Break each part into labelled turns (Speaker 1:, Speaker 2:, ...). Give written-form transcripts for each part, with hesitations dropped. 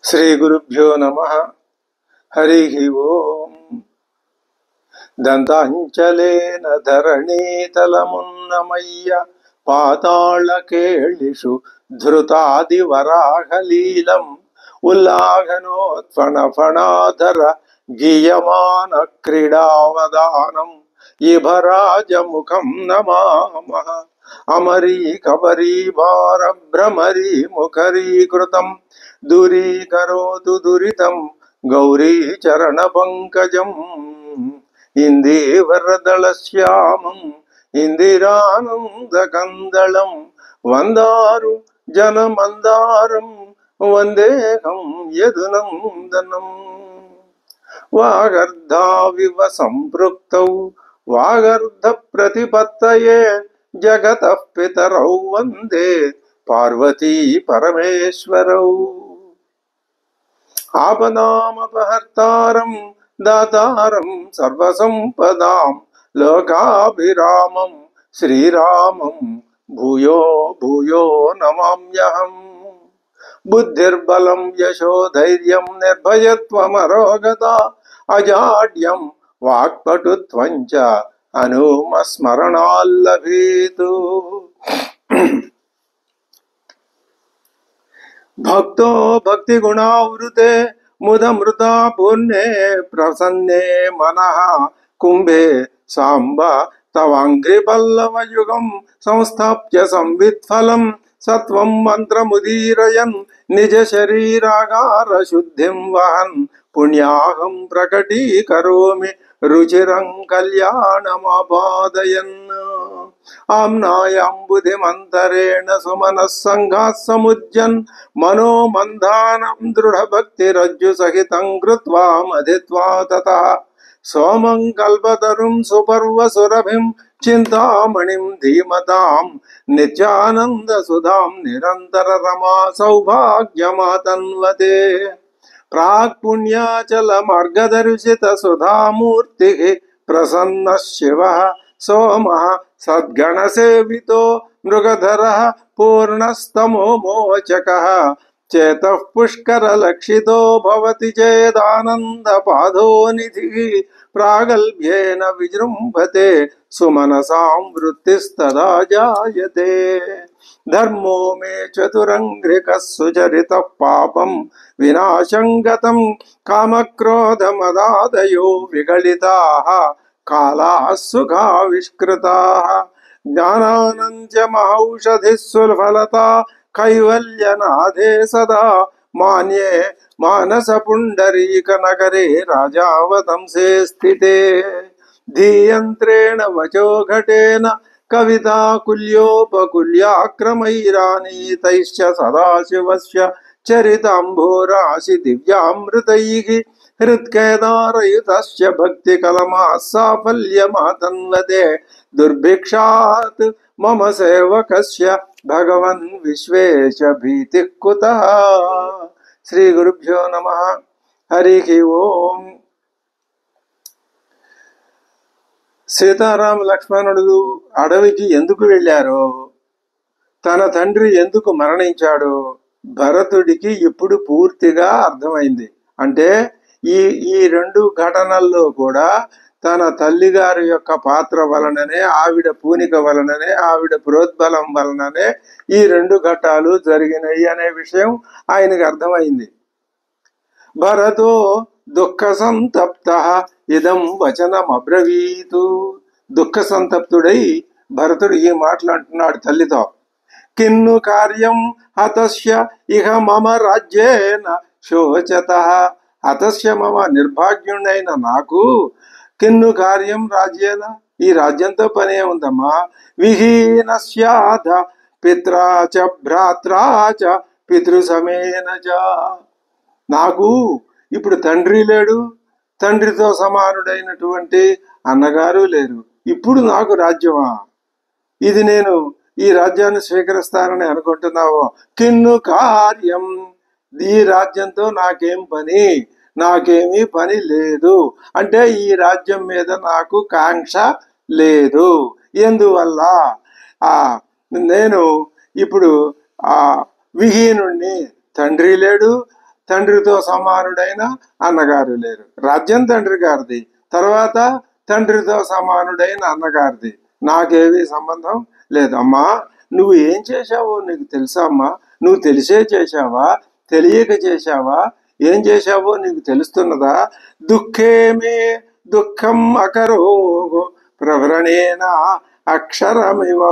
Speaker 1: శ్రీ గురుభ్యో నమః. హరి ఓం. దంతాంచలేన ధరణీతలమున్నమయ్య పాతాళకేళిషు ధృతాదివరాహలీలం ఉల్లాఘనోత్ఫణఫణాధర గీయమాన క్రీడావదానం ఇభరాజముఖం నమామః. అమరీకబరీభార భ్రమరీ ముఖరీకృతం దూరీకరోతు దురితం గౌరీ చరణ పంకజం ఇందీవరదళశ్యామం ఇందిరానందకందళం వందారు జనమందారం వందేహం యదునందనం. వాగర్ధావివ సంపృక్తౌ వాగర్ధ ప్రతిపత్తయే జగతః పితరౌ వందే పార్వతీ పరమేశ్వరౌ. ఆపదామపహర్తారం దాతారం సర్వసంపదాం లోకాభిరామం శ్రీరామం భూయో భూయో నమామ్యహం. బుద్ధిర్బలం యశోధైర్యం నిర్భయత్వమరోగత అజాడ్యం వాక్పటుత్వం చ హనుమస్మరణాల్లభేతు. భక్తో భక్తి గుణావృతే ముదమృతా పూర్ణే ప్రసన్నే మనః కుంభే సాంబ తవాంఘ్రి పల్లవయుగం సంస్థాప్య సంవిత్ఫలం సత్వం మంత్రముదీరయన్ నిజ శరీరాగార శుద్ధిం వహన్ పుణ్యాహం ప్రకటీకరోమి రుచిరం కళ్యాణమాపాదయన్. ఆమ్నాయాంబుధిమంతరేణ సుమనః సంఘాః సముజ్జన్ మనోమంధానం దృఢభక్తిరజ్జు సహితం కృత్వా మధిత్వా తతః సోమం కల్పతరుం సుపర్వసురభిం చింతామణిం ధీమతాం నిత్యానంద సుధాం నిరంతర రమా సౌభాగ్యమాతన్వతే. ప్రాక్ పుణ్యాచల మార్గదర్శిత సుధామూర్తి ప్రసన్న శివ సోమ సద్గణసేవితో మృగధర పూర్ణస్తమో మోచక చేతః పుష్కర లక్షితో భవతి చేదానంద పాదోనిధి. ప్రాగల్భ్యేన విజృంభతే సుమనసాం వృత్తిస్తదా జాయతే. ధర్మో మే చతురంగ్రికః సుచరితః పాపం వినాశం గతం కామక్రోధమదాదయో విగళితాః కాలాః సుఖావిష్కృతాః. జ్ఞానానం చ మహౌషధిః సుఫలతా కైవల్యనాథే సదా మాన్యే మానస పుండరీక నగరే రాజావతంసే స్థితే. ధీయంత్రేణ వచో ఘటేన కవితాకుల్యోపకుల్యాక్రమైరానీతైశ్చ సదాశివస్య చరితాంభోరాశి దివ్యామృతైః హృత్కేదారయుతస్య భక్తి కలమా సాఫల్యమాతన్వతే. దుర్భిక్షాత్ మమ సేవకస్య భగవన్ విశ్వేశ భీతిః కుతః. శ్రీ గురుభ్యో నమః. హరి ఓం. సీతారామ లక్ష్మణుడు అడవికి ఎందుకు వెళ్ళారో, తన తండ్రి ఎందుకు మరణించాడో భరతుడికి ఇప్పుడు పూర్తిగా అర్థమైంది. అంటే ఈ రెండు ఘటనల్లో కూడా తన తల్లిగారి యొక్క పాత్ర వలననే, ఆవిడ పూనిక వలననే, ఆవిడ ప్రోద్బలం వలననే ఈ రెండు ఘట్టాలు జరిగినాయి అనే విషయం ఆయనకు అర్థమైంది. భరతో దుఃఖ సంతప్త ఇదం వచనం అబ్రవీతు. దుఃఖ సంతప్తుడై భరతుడు ఈ మాటలు అంటున్నాడు తల్లితో. కిన్ను కార్యం హతస్య ఇహ మమ రాజ్యేన శోచతః. హతస్య మమ నిర్భాగ్యుడైన నాకు కిన్ను కార్యం రాజ్యేన, ఈ రాజ్యంతో పనే ఉందమ్మా. విహీనస్యాధ పిత్రా చ భ్రాత్రా చ పితృసమేన చ. నాకు ఇప్పుడు తండ్రి లేడు, తండ్రితో సమానుడైనటువంటి అన్నగారు లేరు. ఇప్పుడు నాకు రాజ్యమా? ఇది నేను ఈ రాజ్యాన్ని స్వీకరిస్తానని అనుకుంటున్నావో? కిన్ను కార్యం, ఈ రాజ్యంతో నాకేం పని, నాకేమీ పని లేదు. అంటే ఈ రాజ్యం మీద నాకు కాంక్ష లేదు. ఎందువల్ల నేను ఇప్పుడు విహీనుణ్ణి, తండ్రి లేడు, తండ్రితో సమానుడైన అన్నగారు లేరు. రాజ్యం తండ్రి గారిది, తర్వాత తండ్రితో సమానుడైన అన్నగారిది. నాకేవి సంబంధం లేదు. అమ్మా, నువ్వు ఏం చేశావో నీకు తెలుసా అమ్మా? నువ్వు తెలిసే చేశావా, తెలియక చేశావా, ఏం చేశావో నీకు తెలుస్తున్నదా? దుఃఖేమే దుఃఖం అకరో ప్రవ్రణేన అక్షరమివ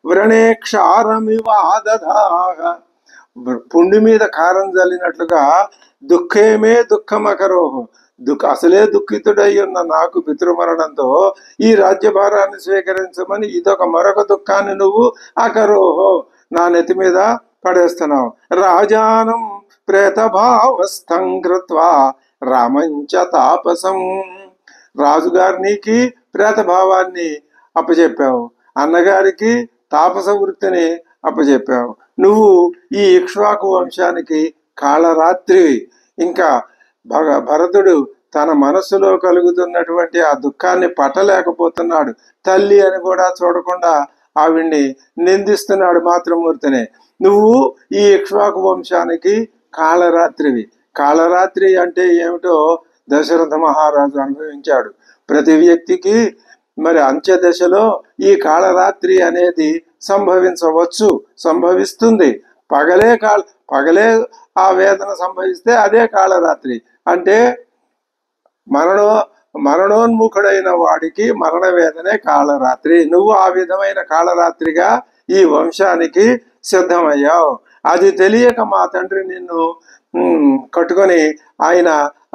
Speaker 1: వ్రణే క్షారమివ దధాహ. పుండి మీద కారం జల్లినట్లుగా దుఃఖేమే దుఃఖం అకరోహో, అసలే దుఃఖితుడై ఉన్న నాకు పితృమరణంతో ఈ రాజ్యభారాన్ని స్వీకరించమని ఇదొక మరొక దుఃఖాన్ని నువ్వు అకరోహో నా నెత్తి మీద పడేస్తున్నావు. రాజానం ప్రేతభావస్థం కృత్వా రామంచ తాపసం. రాజుగారికి ప్రేతభావాన్ని అప్పచెప్పావు, అన్నగారికి తాపస వృత్తిని అప్పచెప్పావు. నువ్వు ఈ ఇక్ష్వాకు వంశానికి కాళరాత్రివి. ఇంకా భరతుడు తన మనస్సులో కలుగుతున్నటువంటి ఆ దుఃఖాన్ని పట్టలేకపోతున్నాడు. తల్లి అని కూడా చూడకుండా ఆవిడ్ని నిందిస్తున్నాడు మాతృమూర్తిని. నువ్వు ఈ ఇక్ష్వాకు వంశానికి కాళరాత్రివి. కాళరాత్రి అంటే ఏమిటో దశరథ మహారాజు అనుభవించాడు. ప్రతి వ్యక్తికి మరి అంత్య దశలో ఈ కాళరాత్రి అనేది సంభవించవచ్చు, సంభవిస్తుంది. పగలే ఆ వేదన సంభవిస్తే అదే కాళరాత్రి. అంటే మరణోన్ముఖుడైన వాడికి మరణ వేదనే కాళరాత్రి. నువ్వు ఆ విధమైన కాళరాత్రిగా ఈ వంశానికి సిద్ధమయ్యావు. అది తెలియక మా తండ్రి నిన్ను కట్టుకొని ఆయన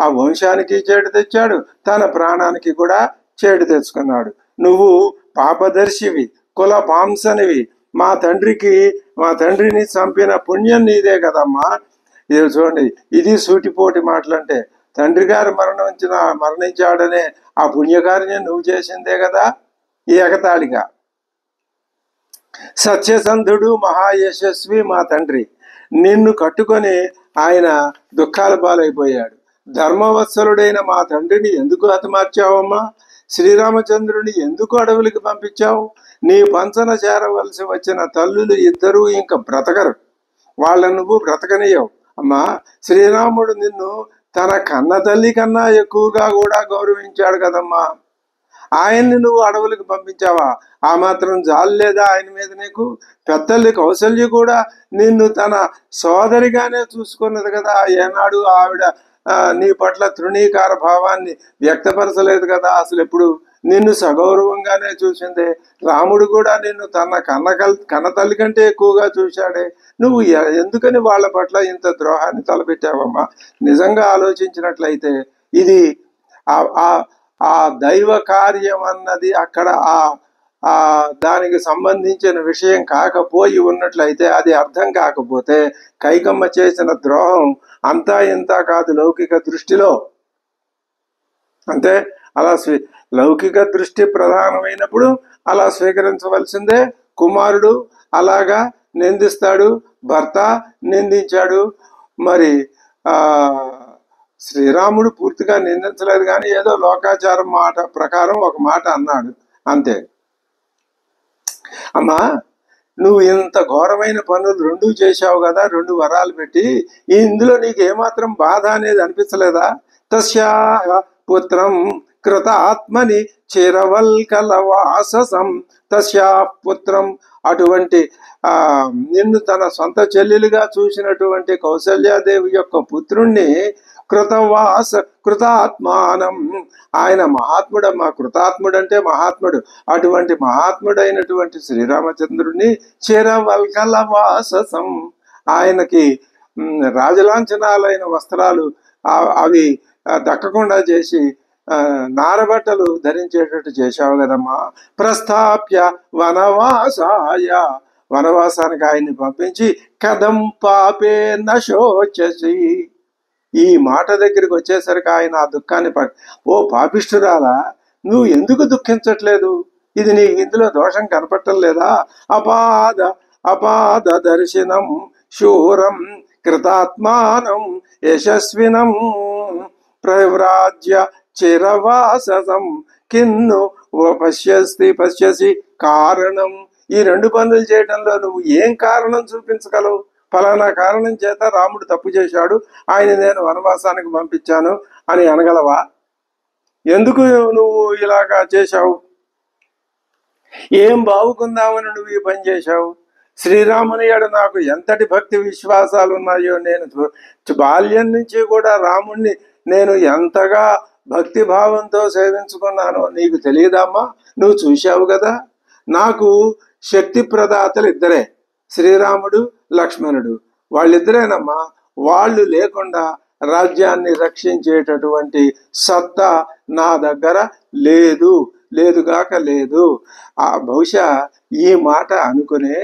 Speaker 1: ఆ వంశానికి చేడు తెచ్చాడు, తన ప్రాణానికి కూడా చేడు తెచ్చుకున్నాడు. నువ్వు పాపదర్శివి, కుల పాంసనివి. మా తండ్రిని చంపిన పుణ్యం నీదే కదమ్మా. ఇది చూడండి, ఇది సూటిపోటి మాటలంటే. తండ్రి గారు మరణించాడనే ఆ పుణ్యకార్యం నువ్వు చేసిందే కదా ఈ ఎగతాళిగా. సత్యసంధుడు మహాయశస్వి మా తండ్రి, నిన్ను కట్టుకొని ఆయన దుఃఖాల పాలైపోయాడు. ధర్మవత్సలుడైన మా తండ్రిని ఎందుకు హతమార్చావమ్మా? శ్రీరామచంద్రుని ఎందుకు అడవులకి పంపించావు? నీ పంచన చేరవలసి వచ్చిన తల్లులు ఇద్దరూ ఇంక బ్రతకరు, వాళ్ళను నువ్వు బ్రతకనియవు. అమ్మా, శ్రీరాముడు నిన్ను తన కన్న తల్లి కన్నా ఎక్కువగా కూడా గౌరవించాడు కదమ్మా. ఆయన్ని నువ్వు అడవులకు పంపించావా? ఆ మాత్రం జాలి లేదా ఆయన మీద నీకు? పెద్దల్లి కౌసల్య కూడా నిన్ను తన సోదరిగానే చూసుకున్నది కదా. ఏనాడు ఆవిడ నీ పట్ల తృణీకార భావాన్ని వ్యక్తపరచలేదు కదా. అసలు ఎప్పుడు నిన్ను సగౌరవంగానే చూసిందే. రాముడు కూడా నిన్ను తన కన్న తల్లి కంటే ఎక్కువగా చూశాడే. నువ్వు ఎందుకని వాళ్ళ పట్ల ఇంత ద్రోహాన్ని తలపెట్టావమ్మా? నిజంగా ఆలోచించినట్లయితే ఇది ఆ దైవ కార్యం అన్నది అక్కడ ఆ దానికి సంబంధించిన విషయం కాకపోయి ఉన్నట్లయితే, అది అర్థం కాకపోతే కైకమ్మ చేసిన ద్రోహం అంతా ఇంత కాదు లౌకిక దృష్టిలో. అంటే అలా లౌకిక దృష్టి ప్రధానమైనప్పుడు అలా స్వీకరించవలసిందే. కుమారుడు అలాగా నిందిస్తాడు, భర్త నిందించాడు. మరి శ్రీరాముడు పూర్తిగా నిందించలేదు, కానీ ఏదో లోకాచారం మాట ప్రకారం ఒక మాట అన్నాడు అంతే. అమ్మా, నువ్వు ఇంత ఘోరమైన పనులు రెండూ చేశావు కదా, 2 వరాలు పెట్టి. ఇందులో నీకు ఏమాత్రం బాధ అనేది అనిపించలేదా? తస్యా పుత్రం కృతాత్మని చిరవల్కలవాసం. తస్యా పుత్రం, అటువంటి నిన్ను తన సొంత చెల్లెలుగా చూసినటువంటి కౌసల్యాదేవి యొక్క పుత్రుణ్ణి కృతాత్మానం, ఆయన మహాత్ముడమ్మా. కృతాత్ముడు అంటే మహాత్ముడు. అటువంటి మహాత్ముడైనటువంటి శ్రీరామచంద్రుడిని చిరవల్కలవాసం, ఆయనకి రాజలాంఛనాలైన వస్త్రాలు అవి దక్కకుండా చేసి నారబట్టలు ధరించేటట్టు చేశావు కదమ్మా. ప్రస్థాప్య వనవాసాయ, వనవాసానికి ఆయన్ని పంపించి కథం పాపే నశోచసి. ఈ మాట దగ్గరికి వచ్చేసరికి ఆయన ఆ దుఃఖాన్ని ఓ పాపిష్ఠురాలా, నువ్వు ఎందుకు దుఃఖించట్లేదు? ఇది నీకు ఇందులో దోషం కనపట్టం లేదా? అపాద దర్శనం శూరం కృతాత్మానం యశస్వినం ప్రవ్రాజ్య చిరవాసం కిన్ను పశ్యసి కారణం. ఈ 2 పనులు చేయడంలో నువ్వు ఏం కారణం చూపించగలవు? ఫలానా కారణం చేత రాముడు తప్పు చేశాడు, ఆయన నేను వనవాసానికి పంపించాను అని అనగలవా? ఎందుకు నువ్వు ఇలాగా చేశావు? ఏం బావుకుందామని నువ్వు ఈ పని చేశావు? శ్రీరాముని ఎడ నాకు ఎంతటి భక్తి విశ్వాసాలు ఉన్నాయో, నేను బాల్యం నుంచి కూడా రాముణ్ణి నేను ఎంతగా భక్తి భావంతో సేవించుకున్నానో నీకు తెలియదమ్మా? నువ్వు చూశావు కదా. నాకు శక్తి ప్రదాతలు ఇద్దరే, శ్రీరాముడు లక్ష్మణుడు. వాళ్ళిద్దరేనమ్మా. వాళ్ళు లేకుండా రాజ్యాన్ని రక్షించేటటువంటి సత్తా నా దగ్గర లేదు, లేదుగాక లేదు. బహుశా ఈ మాట అనుకునే,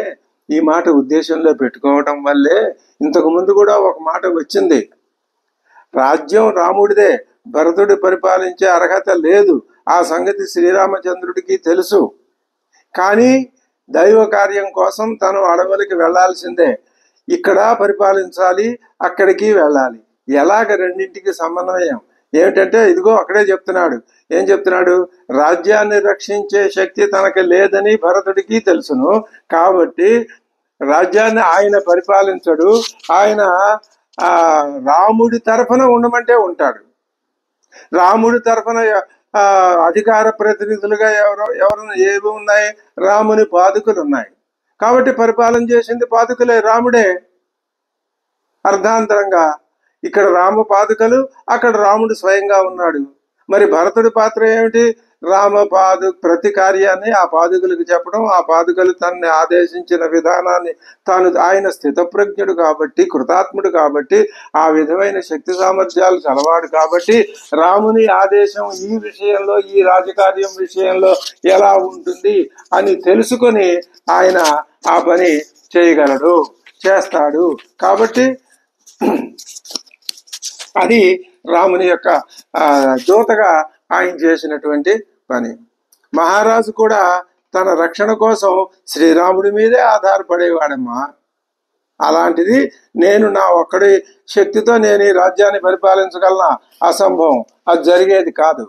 Speaker 1: ఈ మాట ఉద్దేశంలో పెట్టుకోవటం వల్లే ఇంతకు ముందు కూడా ఒక మాట వచ్చింది, రాజ్యం రాముడిదే, భరతుడు పరిపాలించే అర్హత లేదు. ఆ సంగతి శ్రీరామచంద్రుడికి తెలుసు. కానీ దైవ కార్యం కోసం తను అడవులకి వెళ్లాల్సిందే. ఇక్కడ పరిపాలించాలి, అక్కడికి వెళ్ళాలి. ఎలాగ రెండింటికి సమన్వయం ఏమిటంటే, ఇదిగో అక్కడే చెప్తున్నాడు. ఏం చెప్తున్నాడు? రాజ్యాన్ని రక్షించే శక్తి తనకు లేదని భరతుడికి తెలుసును. కాబట్టి రాజ్యాన్ని ఆయన పరిపాలించడు. ఆయన రాముడి తరఫున ఉండమంటే ఉంటాడు. రాముడి తరఫున అధికార ప్రతినిధులుగా ఎవరైనా ఏవి ఉన్నాయి? రాముని పాదుకులు ఉన్నాయి. కాబట్టి పరిపాలన చేసింది పాదుకులే, రాముడే. అర్ధాంతరంగా ఇక్కడ రామ పాదుకలు, అక్కడ రాముడు స్వయంగా ఉన్నాడు. మరి భరతుడి పాత్ర ఏమిటి? రామ ప్రతి కార్యాన్ని ఆ పాదుకలకు చెప్పడం, ఆ పాదుకలు తనని ఆదేశించిన విధానాన్ని ఆయన స్థితప్రజ్ఞుడు కాబట్టి, కృతాత్ముడు కాబట్టి, ఆ విధమైన శక్తి సామర్థ్యాలు కలవాడు కాబట్టి రాముని ఆదేశం ఈ విషయంలో, ఈ రాజకార్యం విషయంలో ఎలా ఉంటుంది అని తెలుసుకొని ఆయన ఆ పని చేయగలడు, చేస్తాడు. కాబట్టి అది రాముని యొక్క దూతగా ఆయన చేసినటువంటి పని. మహారాజు కూడా తన రక్షణ కోసం శ్రీరాముడి మీదే ఆధారపడేవాడమ్మా. అలాంటిది నేను నా ఒక్కడి శక్తితో నేను ఈ రాజ్యాన్ని పరిపాలించగలనా? అసంభవం, అది జరిగేది కాదు.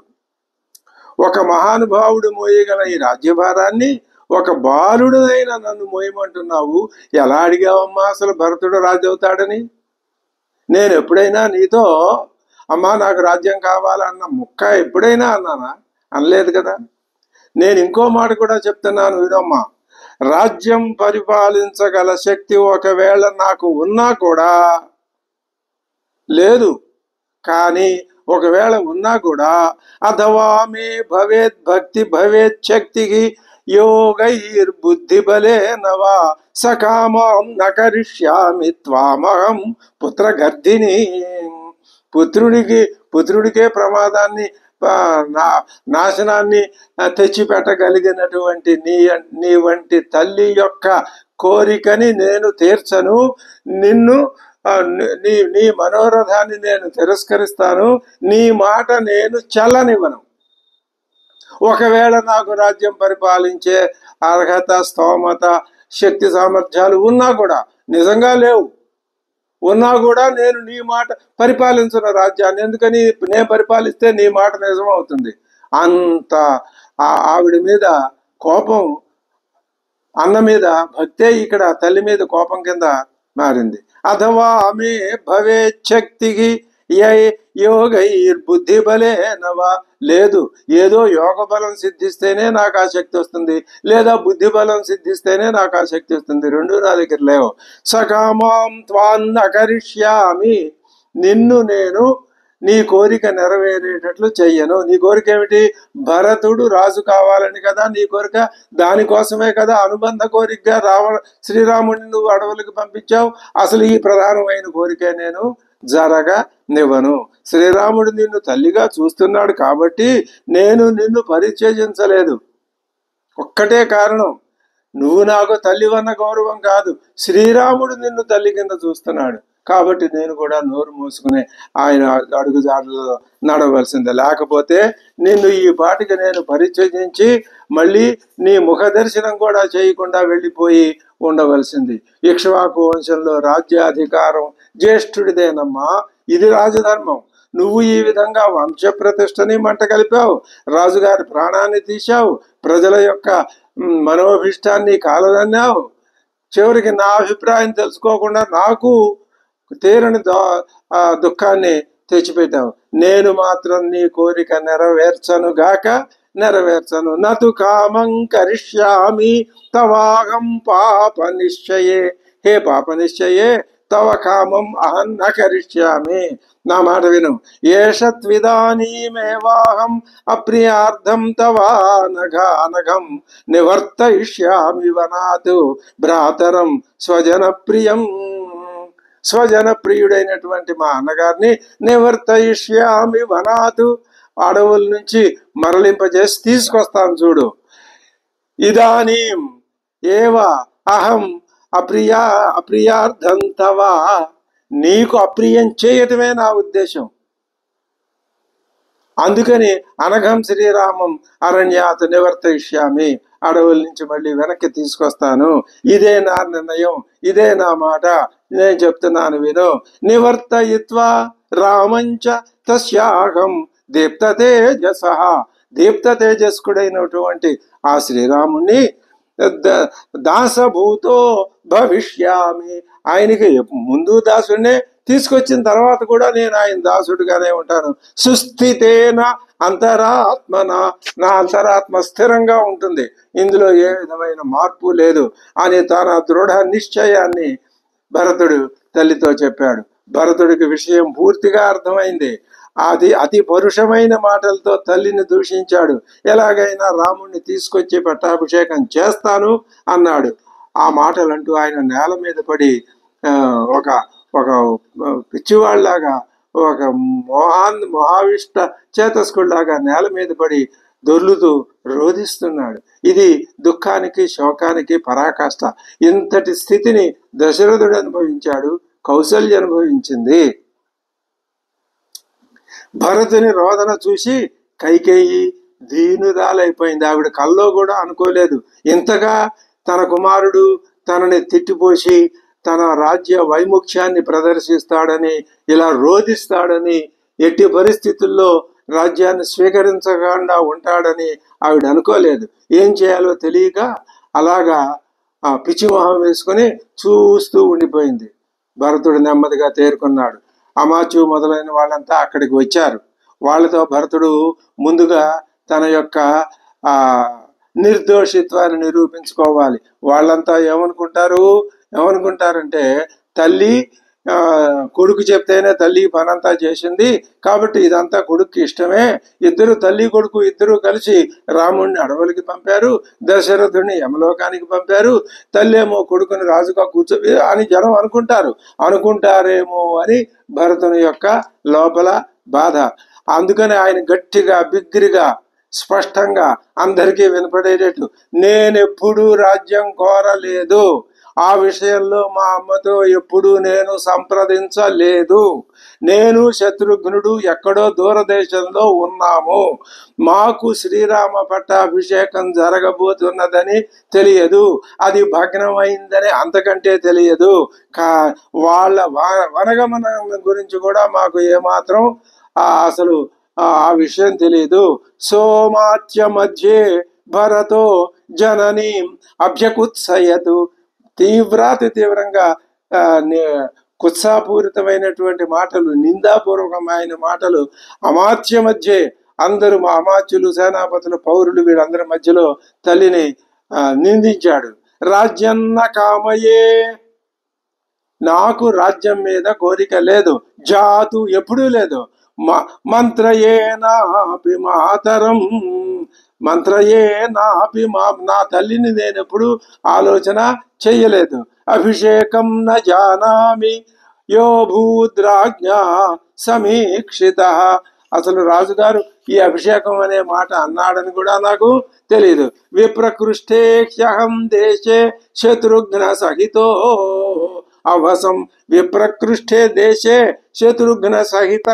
Speaker 1: ఒక మహానుభావుడు మోయగల ఈ రాజ్యభారాన్ని ఒక బాలుడు అయినా నన్ను మోయమంటున్నావు. ఎలా అడిగావమ్మా అసలు భరతుడు రాజు అవుతాడని? నేను ఎప్పుడైనా నీతో అమ్మా నాకు రాజ్యం కావాలన్న ముక్క ఎప్పుడైనా అన్నానా? అనలేదు కదా. నేను ఇంకో మాట కూడా చెప్తున్నాను, వినమ్మా. రాజ్యం పరిపాలించగల శక్తి ఒకవేళ నాకు ఉన్నా కూడా లేదు. కానీ ఒకవేళ ఉన్నా కూడా అథవా మే భవేత్ భక్తి భవేత్ శక్తికి యోగైర్బుద్ధి బలే నవా సకామం నకరిష్యామి త్వామహం పుత్రగర్ధిని. పుత్రుడికే ప్రమాదాన్ని, నాశనాన్ని తెచ్చిపెట్టగలిగినటువంటి నీ వంటి తల్లి యొక్క కోరికని నేను తీర్చను. నీ మనోరథాన్ని నేను తిరస్కరిస్తాను. నీ మాట నేను చల్లనివ్వను. ఒకవేళ నాకు రాజ్యం పరిపాలించే అర్హత, స్తోమత, శక్తి సామర్థ్యాలు ఉన్నా కూడా, నిజంగా లేవు, ఉన్నా కూడా నేను నీ మాట పరిపాలించిన రాజ్యాన్ని. ఎందుకని? నేను పరిపాలిస్తే నీ మాట నిజం అవుతుంది. అంత ఆవిడ మీద కోపం, అన్న మీద భక్తే ఇక్కడ తల్లి మీద కోపం కింద మారింది. అథవా ఆమె భవే శక్తికి యోగైర్బుద్ధి బలే నవా. లేదు, ఏదో యోగ బలం సిద్ధిస్తేనే నాకు ఆ శక్తి వస్తుంది, లేదా బుద్ధి బలం సిద్ధిస్తేనే నాకు ఆ శక్తి వస్తుంది. రెండు నా దగ్గర లేవు. సకామాం త్వాన్నకరిష్యామి. నిన్ను నేను నీ కోరిక నెరవేరేటట్లు చెయ్యను. నీ కోరిక ఏమిటి? భరతుడు రాజు కావాలని కదా నీ కోరిక. దానికోసమే కదా అనుబంధ కోరికగా శ్రీరాముడిని నువ్వు అడవులకు పంపించావు. అసలు ఈ ప్రధానమైన కోరిక నేను జరగనివ్వను. శ్రీరాముడు నిన్ను తల్లిగా చూస్తున్నాడు కాబట్టి నేను నిన్ను పరిచయించలేదు. ఒక్కటే కారణం, నువ్వు నాకు తల్లివన్న గౌరవం కాదు, శ్రీరాముడు నిన్ను తల్లి కింద చూస్తున్నాడు కాబట్టి నేను కూడా నోరు మూసుకునే ఆయన అడుగుజాడలో నడవలసిందే. లేకపోతే నిన్ను ఈ పాటికి నేను పరిచయించి మళ్ళీ నీ ముఖ దర్శనం కూడా చేయకుండా వెళ్ళిపోయి ఉండవలసింది. ఇక్ష్వాకు వంశంలో రాజ్యాధికారం జ్యేష్ఠుడిదేనమ్మా. ఇది రాజధర్మం. నువ్వు ఈ విధంగా వంశ ప్రతిష్టని మంట కలిపావు, రాజుగారి ప్రాణాన్ని తీశావు, ప్రజల యొక్క మనోభిష్టాన్ని కాలదన్నావు, చివరికి నా అభిప్రాయం తెలుసుకోకుండా నాకు తీరని దుఃఖాన్ని తెచ్చిపెట్టావు. నేను మాత్రం నీ కోరిక నెరవేర్చను గాక నెరవేర్చను. నతు కామం కరిష్యామి తవాహం పాప నిశ్చయే. హే పాప నిశ్చయే తవ కామం అహం న కరిష్యామి. నా మాట విను. ఏషత్విదానీమేవాహం అప్రియార్థం తవానఘానఘం నివర్తయిష్యామి వనాతు భ్రాతరం స్వజన ప్రియం. స్వజన ప్రియుడైనటువంటి మా అన్నగారిని నివర్తయిష్యామి వనాతు, అడవుల నుంచి మరలింపజేసి తీసుకొస్తాను చూడు. ఇదానీం ఏవ అహం అప్రియార్థం తవా, నీకు అప్రియం చేయటమే నా ఉద్దేశం. అందుకని అనఘం శ్రీరామం అరణ్యాత్ నివర్తయిష్యామి, అడవుల నుంచి మళ్ళీ వెనక్కి తీసుకొస్తాను. ఇదే నా నిర్ణయం, ఇదే నా మాట, నేను చెప్తున్నాను విను. నివర్తయిత్వా రామంచ తస్యాహం దీప్త తేజస. దీప్త తేజస్కుడైనటువంటి ఆ శ్రీరాముణ్ణి దాసభూతో భవిష్యామి, ఆయనకి ముందు దాసుడినే, తీసుకొచ్చిన తర్వాత కూడా నేను ఆయన దాసుడిగానే ఉంటాను. సుస్థితేన అంతరాత్మన, నా అంతరాత్మ స్థిరంగా ఉంటుంది, ఇందులో ఏ విధమైన మార్పు లేదు అని తన దృఢ నిశ్చయాన్ని భరతుడు తల్లితో చెప్పాడు. భరతుడికి విషయం పూర్తిగా అర్థమైంది. అది అతి పరుషమైన మాటలతో తల్లిని దూషించాడు. ఎలాగైనా రాముణ్ణి తీసుకొచ్చి పట్టాభిషేకం చేస్తాను అన్నాడు. ఆ మాటలంటూ ఆయన నేల మీద పడి ఒక ఒక పిచ్చివాళ్లాగా, ఒక మహావిష్ట చేతస్కుడిలాగా నేల మీద పడి దొర్లుతూ రోధిస్తున్నాడు. ఇది దుఃఖానికి శోకానికి పరాకాష్ట. ఇంతటి స్థితిని దశరథుడు అనుభవించాడు, కౌసల్య అనుభవించింది. భరతుని రోదన చూసి కైకేయి దీనురాలైపోయింది. ఆవిడ కల్లో కూడా అనుకోలేదు ఇంతగా తన కుమారుడు తనని తిట్టిపోసి తన రాజ్య వైముఖ్యాన్ని ప్రదర్శిస్తాడని, ఇలా రోధిస్తాడని, ఎట్టి పరిస్థితుల్లో రాజ్యాన్ని స్వీకరించకుండా ఉంటాడని ఆవిడ అనుకోలేదు. ఏం చేయాలో తెలియక అలాగా ఆ పిచ్చి మొహం వేసుకొని చూస్తూ ఉండిపోయింది. భరతుడు నెమ్మదిగా తేరుకున్నాడు. అమాచు మొదలైన వాళ్ళంతా అక్కడికి వచ్చారు. వాళ్ళతో భరతుడు ముందుగా తన యొక్క నిర్దోషిత్వాన్ని నిరూపించుకోవాలి. వాళ్ళంతా ఏమనుకుంటారంటే తల్లి కొడుకు చెప్తేనే తల్లి పనంతా చేసింది కాబట్టి ఇదంతా కొడుక్కి ఇష్టమే. ఇద్దరు తల్లి కొడుకు ఇద్దరు కలిసి రాముడిని అడవులకి పంపారు, దశరథుడిని యమలోకానికి పంపారు. తల్లి ఏమో కొడుకుని రాజుగా అని జనం అనుకుంటారేమో అని భరతుని యొక్క లోపల బాధ. అందుకని ఆయన గట్టిగా బిగ్గిరిగా స్పష్టంగా అందరికీ వినపడేటట్టు, నేనెప్పుడూ రాజ్యం కోరలేదు, ఆ విషయంలో మా అమ్మతో ఎప్పుడు నేను సంప్రదించలేదు, నేను శత్రుఘ్నుడు ఎక్కడో దూరదేశంలో ఉన్నాము, మాకు శ్రీరామ పట్టాభిషేకం జరగబోతున్నదని తెలియదు, అది భగ్నమైందని అంతకంటే తెలియదు, వాళ్ళ వనగమనం గురించి కూడా మాకు ఏమాత్రం అసలు ఆ విషయం తెలియదు. సోమాత్య మధ్యే భరతో జననీ అభ్యకుత్సయతు, తీవ్రంగా కుత్సాపూరితమైనటువంటి మాటలు, నిందాపూర్వకమైన మాటలు అమాత్య మధ్యే, అందరూ మా అమాత్యులు, సేనాపతులు, పౌరులు వీళ్ళందరి మధ్యలో తల్లిని నిందించాడు. రాజ్యన్న కామయే, నాకు రాజ్యం మీద కోరిక లేదు, జాతు ఎప్పుడూ లేదు, మంత్రయేనాపి మాతరం, మంత్రయేనాపి నా తల్లిని నేను ఎప్పుడు ఆలోచన చెయ్యలేదు. అభిషేకం న జానామి యో భూద్రాజ్ఞ సమీక్షిత, అసలు రాజుగారు ఈ అభిషేకం అనే మాట అన్నాడని కూడా నాకు తెలియదు. విప్రకృష్టే హ్యహం దేశే శత్రుఘ్న సహితో అవసం, విప్రకృష్టే దేశే శత్రుఘ్న సహిత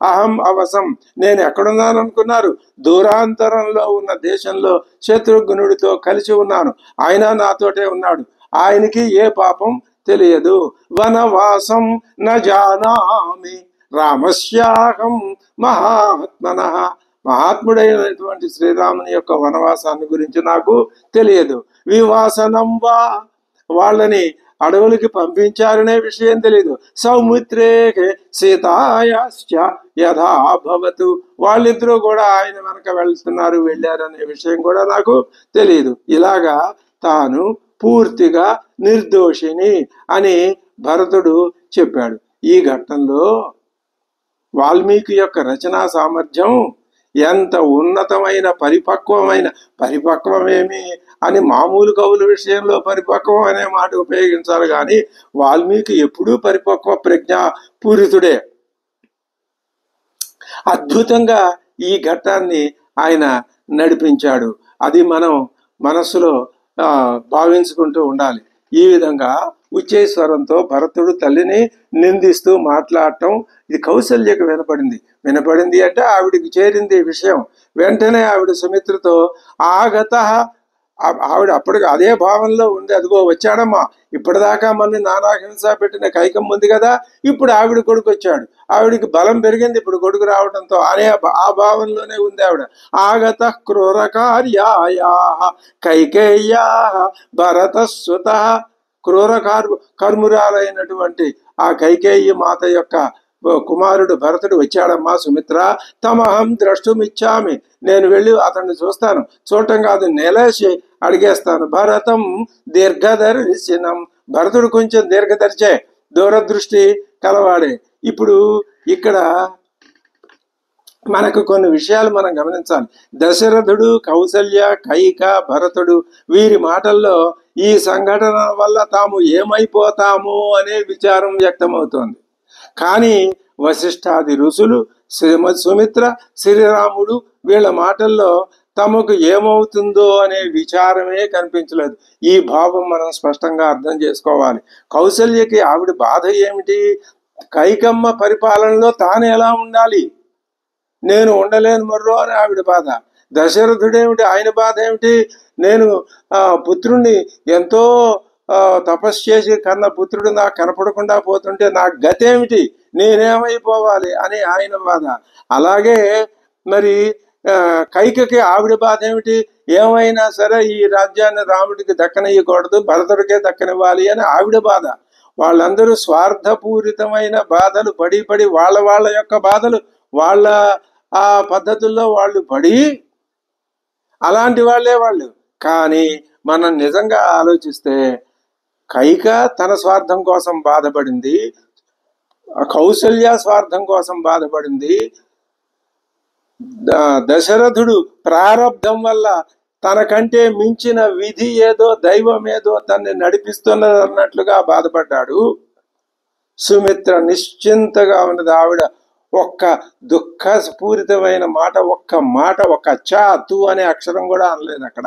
Speaker 1: అహం అవసం, నేను ఎక్కడున్నాను అనుకున్నారు? దూరాంతరంలో ఉన్న దేశంలో శత్రుఘ్నుడితో కలిసి ఉన్నాను, ఆయన నాతోటే ఉన్నాడు, ఆయనకి ఏ పాపం తెలియదు. వనవాసం న జానామి రామస్యాహం మహాత్మన, మహాత్ముడైనటువంటి శ్రీరాముని యొక్క వనవాసాన్ని గురించి నాకు తెలియదు. వివాసనం వా వాళ్ళని అడవులకి పంపించారనే విషయం తెలీదు. సౌమిత్రే సీతాయాశ్చ యథా భవతు, వాళ్ళిద్దరూ కూడా ఆయన వెనక వెళ్ళారనే విషయం కూడా నాకు తెలియదు. ఇలాగా తాను పూర్తిగా నిర్దోషిని అని భరతుడు చెప్పాడు. ఈ ఘట్టంలో వాల్మీకి యొక్క రచనా సామర్థ్యం ఎంత ఉన్నతమైన పరిపక్వమేమి అని మామూలు కవుల విషయంలో పరిపక్వం అనే మాట ఉపయోగించాలి, కానీ వాల్మీకి ఎప్పుడూ పరిపక్వ ప్రజ్ఞా పూరితుడే. అద్భుతంగా ఈ ఘట్టాన్ని ఆయన నడిపించాడు. అది మనం మనస్సులో భావించుకుంటూ ఉండాలి. ఈ విధంగా ఉచ్చేశ్వరంతో భరతుడు తల్లిని నిందిస్తూ మాట్లాడటం ఇది కౌసల్యకు వినపడింది అంటే ఆవిడికి చేరింది విషయం. వెంటనే ఆవిడ సుమిత్రతో ఆగత, ఆవిడ అప్పటికి అదే భావంలో ఉంది. అదిగో వచ్చాడమ్మా, ఇప్పటిదాకా మన నానా హింస పెట్టిన కైకమ్మ ఉంది కదా, ఇప్పుడు ఆవిడ కొడుకు వచ్చాడు, ఆవిడికి బలం పెరిగింది ఇప్పుడు కొడుకు రావడంతో అనే ఆ భావంలోనే ఉంది ఆవిడ. ఆగత క్రూరకార్యాయా కైకేయ్యా భరత సుత, కర్మురాలైనటువంటి ఆ కైకేయి మాత యొక్క కుమారుడు భరతుడు వచ్చాడమ్మా సుమిత్ర. తమహం ద్రష్టుమిచ్చామి, నేను వెళ్ళి అతన్ని చూస్తాను, చూడటం కాదు నేలేసి అడిగేస్తాను. భరతం దీర్ఘదర్శనం, భరతుడు కొంచెం దీర్ఘదర్శే, దూరదృష్టి కలవాడే. ఇప్పుడు ఇక్కడ మనకు కొన్ని విషయాలు మనం గమనించాలి. దశరథుడు, కౌసల్య, కైక, భరతుడు వీరి మాటల్లో ఈ సంఘటన వల్ల తాము ఏమైపోతాము అనే విచారం వ్యక్తమవుతోంది. కానీ వశిష్ఠాది ఋషులు, సుమిత్ర, శ్రీరాముడు వీళ్ళ మాటల్లో తమకు ఏమవుతుందో అనే విచారమే కనిపించలేదు. ఈ భావం మనం స్పష్టంగా అర్థం చేసుకోవాలి. కౌసల్యకి ఆవిడ బాధ ఏమిటి? కైకమ్మ పరిపాలనలో తాను ఎలా ఉండాలి, నేను ఉండలేను మర్రో అని ఆవిడ బాధ. దశరథుడేమిటి, ఆయన బాధ ఏమిటి? నేను పుత్రుణ్ణి ఎంతో తపస్సు చేసి కన్న పుత్రుడు నాకు కనపడకుండా పోతుంటే నాకు గతేమిటి, నేనేమైపోవాలి అని ఆయన బాధ. అలాగే మరి కైకకి ఆవిడ బాధ ఏమిటి? ఏమైనా సరే ఈ రాజ్యాన్ని రాముడికి దక్కనియకూడదు, భరతుడికే దక్కనివ్వాలి అని ఆవిడ బాధ. వాళ్ళందరూ స్వార్థపూరితమైన బాధలు పడి వాళ్ళ యొక్క బాధలు వాళ్ళ ఆ పద్ధతుల్లో వాళ్ళు పడి అలాంటి వాళ్ళే వాళ్ళు. కానీ మనం నిజంగా ఆలోచిస్తే కైక తన స్వార్థం కోసం బాధపడింది, కౌసల్య స్వార్థం కోసం బాధపడింది, దశరథుడు ప్రారబ్ధం వల్ల తనకంటే మించిన విధి ఏదో దైవం ఏదో తనని నడిపిస్తున్నది అన్నట్లుగా బాధపడ్డాడు. సుమిత్ర నిశ్చింతగా ఉన్నది. ఆవిడ ఒక్క దుఃఖపూరితమైన మాట, ఒక్క చా తు అనే అక్షరం కూడా అనలేదు అక్కడ.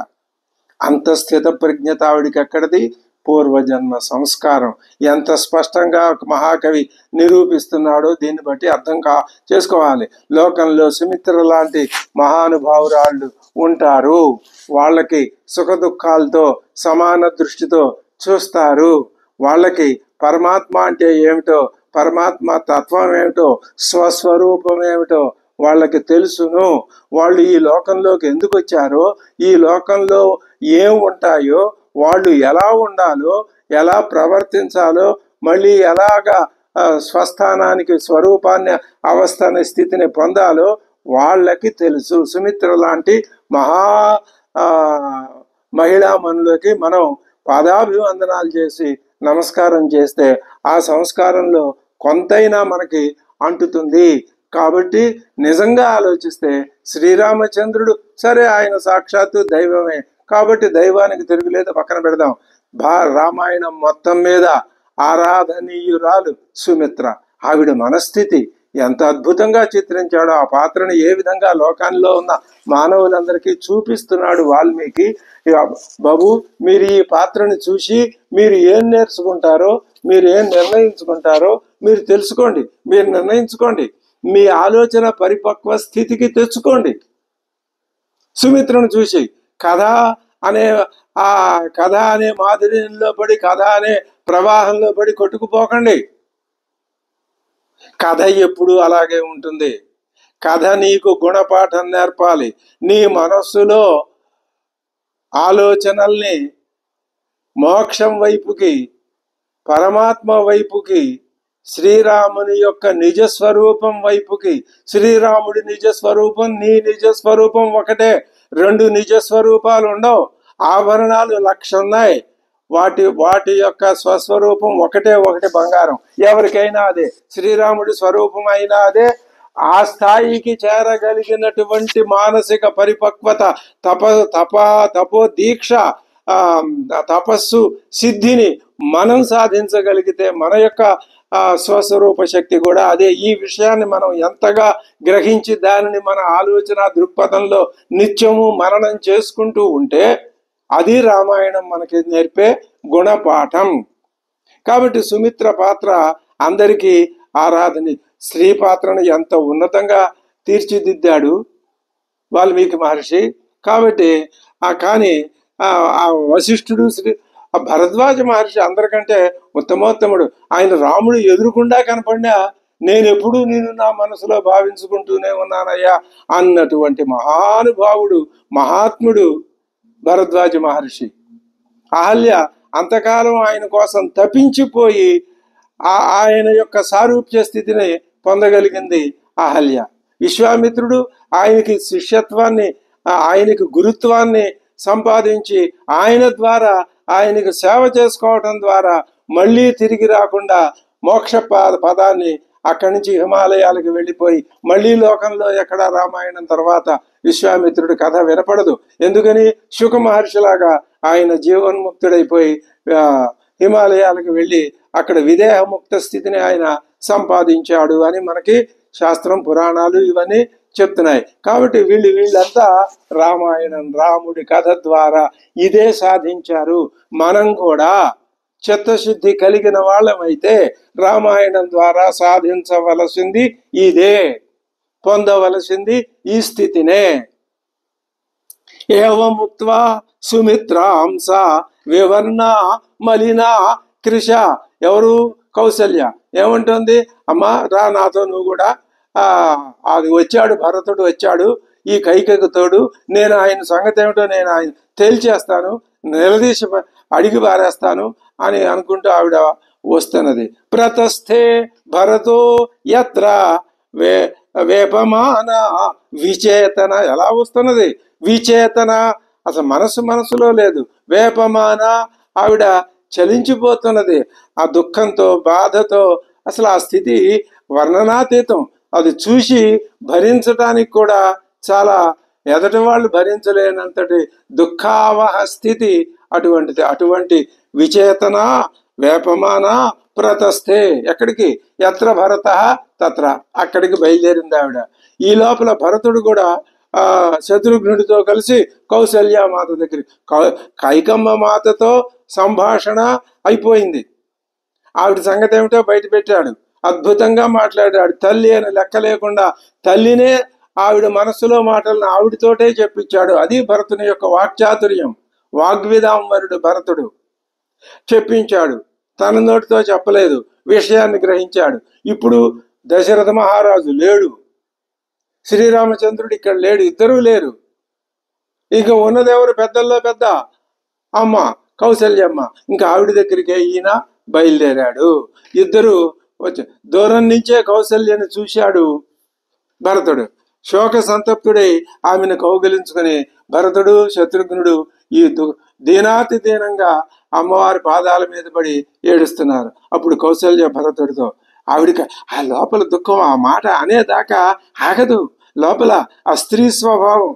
Speaker 1: అంత స్థిత ప్రజ్ఞత ఆవిడికి ఎక్కడిది? పూర్వజన్మ సంస్కారం. ఎంత స్పష్టంగా మహాకవి నిరూపిస్తున్నాడో దీన్ని బట్టి అర్థం చేసుకోవాలి. లోకంలో సుమిత్ర లాంటి మహానుభావురాళ్ళు ఉంటారు. వాళ్ళకి సుఖ దుఃఖాలతో సమాన దృష్టితో చూస్తారు. వాళ్ళకి పరమాత్మ అంటే ఏమిటో, పరమాత్మ తత్వం ఏమిటో, స్వస్వరూపం ఏమిటో వాళ్ళకి తెలుసును. వాళ్ళు ఈ లోకంలోకి ఎందుకు వచ్చారో, ఈ లోకంలో ఏం ఉంటాయో, వాళ్ళు ఎలా ఉండాలో, ఎలా ప్రవర్తించాలో, మళ్ళీ ఎలాగా స్వస్థానానికి స్వరూపాన్ని అవస్థని స్థితిని పొందాలో వాళ్ళకి తెలుసు. సుమిత్ర లాంటి మహిళామణులకి మనం పాదాభివందనాలు చేసి నమస్కారం చేస్తే ఆ సంస్కారంలో కొంతైనా మనకి అంటుతుంది. కాబట్టి నిజంగా ఆలోచిస్తే శ్రీరామచంద్రుడు సరే, ఆయన సాక్షాత్తు దైవమే కాబట్టి దైవానికి తిరుగులేదు, పక్కన పెడదాం. రామాయణం మొత్తం మీద ఆరాధనీయురాలు సుమిత్ర. ఆవిడ మనస్థితి ఎంత అద్భుతంగా చిత్రించాడో, ఆ పాత్రను ఏ విధంగా లోకాల్లో ఉన్న మానవులందరికీ చూపిస్తున్నాడు వాల్మీకి. బాబు, మీరు ఈ పాత్రను చూసి మీరు ఏం నేర్చుకుంటారో, మీరు ఏం నిర్ణయించుకుంటారో మీరు తెలుసుకోండి, మీరు నిర్ణయించుకోండి, మీ ఆలోచన పరిపక్వ స్థితికి తెచ్చుకోండి. సుమిత్రను చూసి కథ అనే మాధుర్యంలో పడి, కథ అనే ప్రవాహంలో పడి కొట్టుకుపోకండి. కథ ఎప్పుడు అలాగే ఉంటుంది. కథ నీకు గుణపాఠం నేర్పాలి. నీ మనస్సులో ఆలోచనల్ని మోక్షం వైపుకి, పరమాత్మ వైపుకి, శ్రీరాముని యొక్క నిజస్వరూపం వైపుకి. శ్రీరాముడి నిజస్వరూపం, నీ నిజస్వరూపం ఒకటే. రెండు నిజస్వరూపాలు ఉండవు. ఆభరణాలు 1,00,000 ఉన్నాయి. వాటి వాటి యొక్క స్వస్వరూపం ఒకటే, ఒకటి బంగారం. ఎవరికైనా అదే. శ్రీరాముడి స్వరూపం అయినా అదే. ఆ స్థాయికి చేరగలిగినటువంటి మానసిక పరిపక్వత, తపో దీక్ష, తపస్సు సిద్ధిని మనం సాధించగలిగితే మన యొక్క స్వస్వరూప శక్తి కూడా అదే. ఈ విషయాన్ని మనం ఎంతగా గ్రహించి దానిని మన ఆలోచన దృక్పథంలో నిత్యము మననం చేసుకుంటూ ఉంటే అది రామాయణం మనకి నేర్పే గుణపాఠం. కాబట్టి సుమిత్ర పాత్ర అందరికీ ఆరాధని. స్త్రీ పాత్రను ఎంత ఉన్నతంగా తీర్చిదిద్దాడు వాల్మీకి మహర్షి. కాబట్టి కానీ ఆ వశిష్ఠుడు, భరద్వాజ మహర్షి అందరికంటే ఉత్తమోత్తముడు. ఆయన రాముడు ఎదురుకుండా కనపడినా నేను ఎప్పుడూ నేను నా మనసులో భావించుకుంటూనే ఉన్నానయ్యా అన్నటువంటి మహానుభావుడు, మహాత్ముడు భరద్వాజ మహర్షి. అహల్య అంతకాలం ఆయన కోసం తపించిపోయి ఆయన యొక్క సారూప్య స్థితిని పొందగలిగింది అహల్య. విశ్వామిత్రుడు ఆయనకి శిష్యత్వాన్ని, ఆయనకి గురుత్వాన్ని సంపాదించి ఆయన ద్వారా ఆయనకు సేవ చేసుకోవటం ద్వారా మళ్ళీ తిరిగి రాకుండా మోక్ష పదాన్ని అక్కడి నుంచి హిమాలయాలకు వెళ్ళిపోయి మళ్ళీ లోకంలో ఎక్కడ రామాయణం తర్వాత విశ్వామిత్రుడి కథ వినపడదు. ఎందుకని? శుక మహర్షిలాగా ఆయన జీవన్ముక్తుడైపోయి హిమాలయాలకు వెళ్ళి అక్కడ విదేహముక్త స్థితిని ఆయన సంపాదించాడు అని మనకి శాస్త్రం, పురాణాలు ఇవన్నీ చెప్తున్నాయి. కాబట్టి వీళ్ళంతా రామాయణం, రాముడి కథ ద్వారా ఇదే సాధించారు. మనం కూడా చిత్తశుద్ధి కలిగిన వాళ్ళమైతే రామాయణం ద్వారా సాధించవలసింది ఇదే, పొందవలసింది ఈ స్థితినే. ఏవముక్త్వా సుమిత్రాంస వివర్ణ మలినా కృష. ఎవరు? కౌసల్య. ఏమంటుంది? అమ్మా రా నాతో, నువ్వు కూడా అది వచ్చాడు, భరతుడు వచ్చాడు ఈ కైకకు తోడు, నేను ఆయన సంగతి ఏమిటో నేను ఆయన తేల్చేస్తాను, నిలదీసి అడిగి పారేస్తాను అని అనుకుంటూ ఆవిడ వస్తున్నది. ప్రతస్థే భరతో యత్ర వేపమాన విచేతన. ఎలా వస్తున్నది? విచేతన, అసలు మనసులో లేదు. వేపమాన, ఆవిడ చలించిపోతున్నది ఆ దుఃఖంతో, బాధతో. అసలు ఆ స్థితి వర్ణనాతీతం. అది చూసి భరించటానికి కూడా చాలా ఎదటి వాళ్ళు భరించలేనంతటి దుఃఖావహ స్థితి అటువంటిది. అటువంటి విచేతన వేపమాన ప్రతస్థే. ఎక్కడికి? యత్ర భరత తత్ర. అక్కడికి బయలుదేరింది ఆవిడ. ఈ లోపల భరతుడు కూడా శత్రుఘ్నుడితో కలిసి కౌసల్యామాత దగ్గరికి, కైకమ్మ మాతతో సంభాషణ అయిపోయింది. ఆవిడ సంగతి ఏమిటో బయట పెట్టాడు. అద్భుతంగా మాట్లాడాడు. తల్లి అని లెక్క లేకుండా తల్లినే ఆవిడ మనస్సులో మాటలను ఆవిడతోటే చెప్పించాడు. అది భరతుని యొక్క వాక్చాతుర్యం. వాగ్విదాంబరుడు భరతుడు. చెప్పించాడు, తన నోటితో చెప్పలేదు, విషయాన్ని గ్రహించాడు. ఇప్పుడు దశరథ మహారాజు లేడు, శ్రీరామచంద్రుడు ఇక్కడ లేడు, ఇద్దరూ లేరు. ఇక ఉన్నదెవరు? పెద్దల్లో పెద్ద అమ్మ కౌసల్యమ్మ. ఇంకా ఆవిడ దగ్గరికే ఈయన బయలుదేరాడు. ఇద్దరు వచ్చి దూరం నుంచే కౌసల్యని చూశాడు భరతుడు. శోక సంతప్తుడై ఆమెను కౌగిలించుకుని భరతుడు, శత్రుఘ్నుడు ఈ దీనాతి దీనంగా అమ్మవారి పాదాల మీద పడి ఏడుస్తున్నారు. అప్పుడు కౌసల్య భరతుడితో, ఆవిడికి ఆ లోపల దుఃఖం ఆ మాట అనేదాకా ఆగదు. లోపల ఆ స్త్రీ స్వభావం,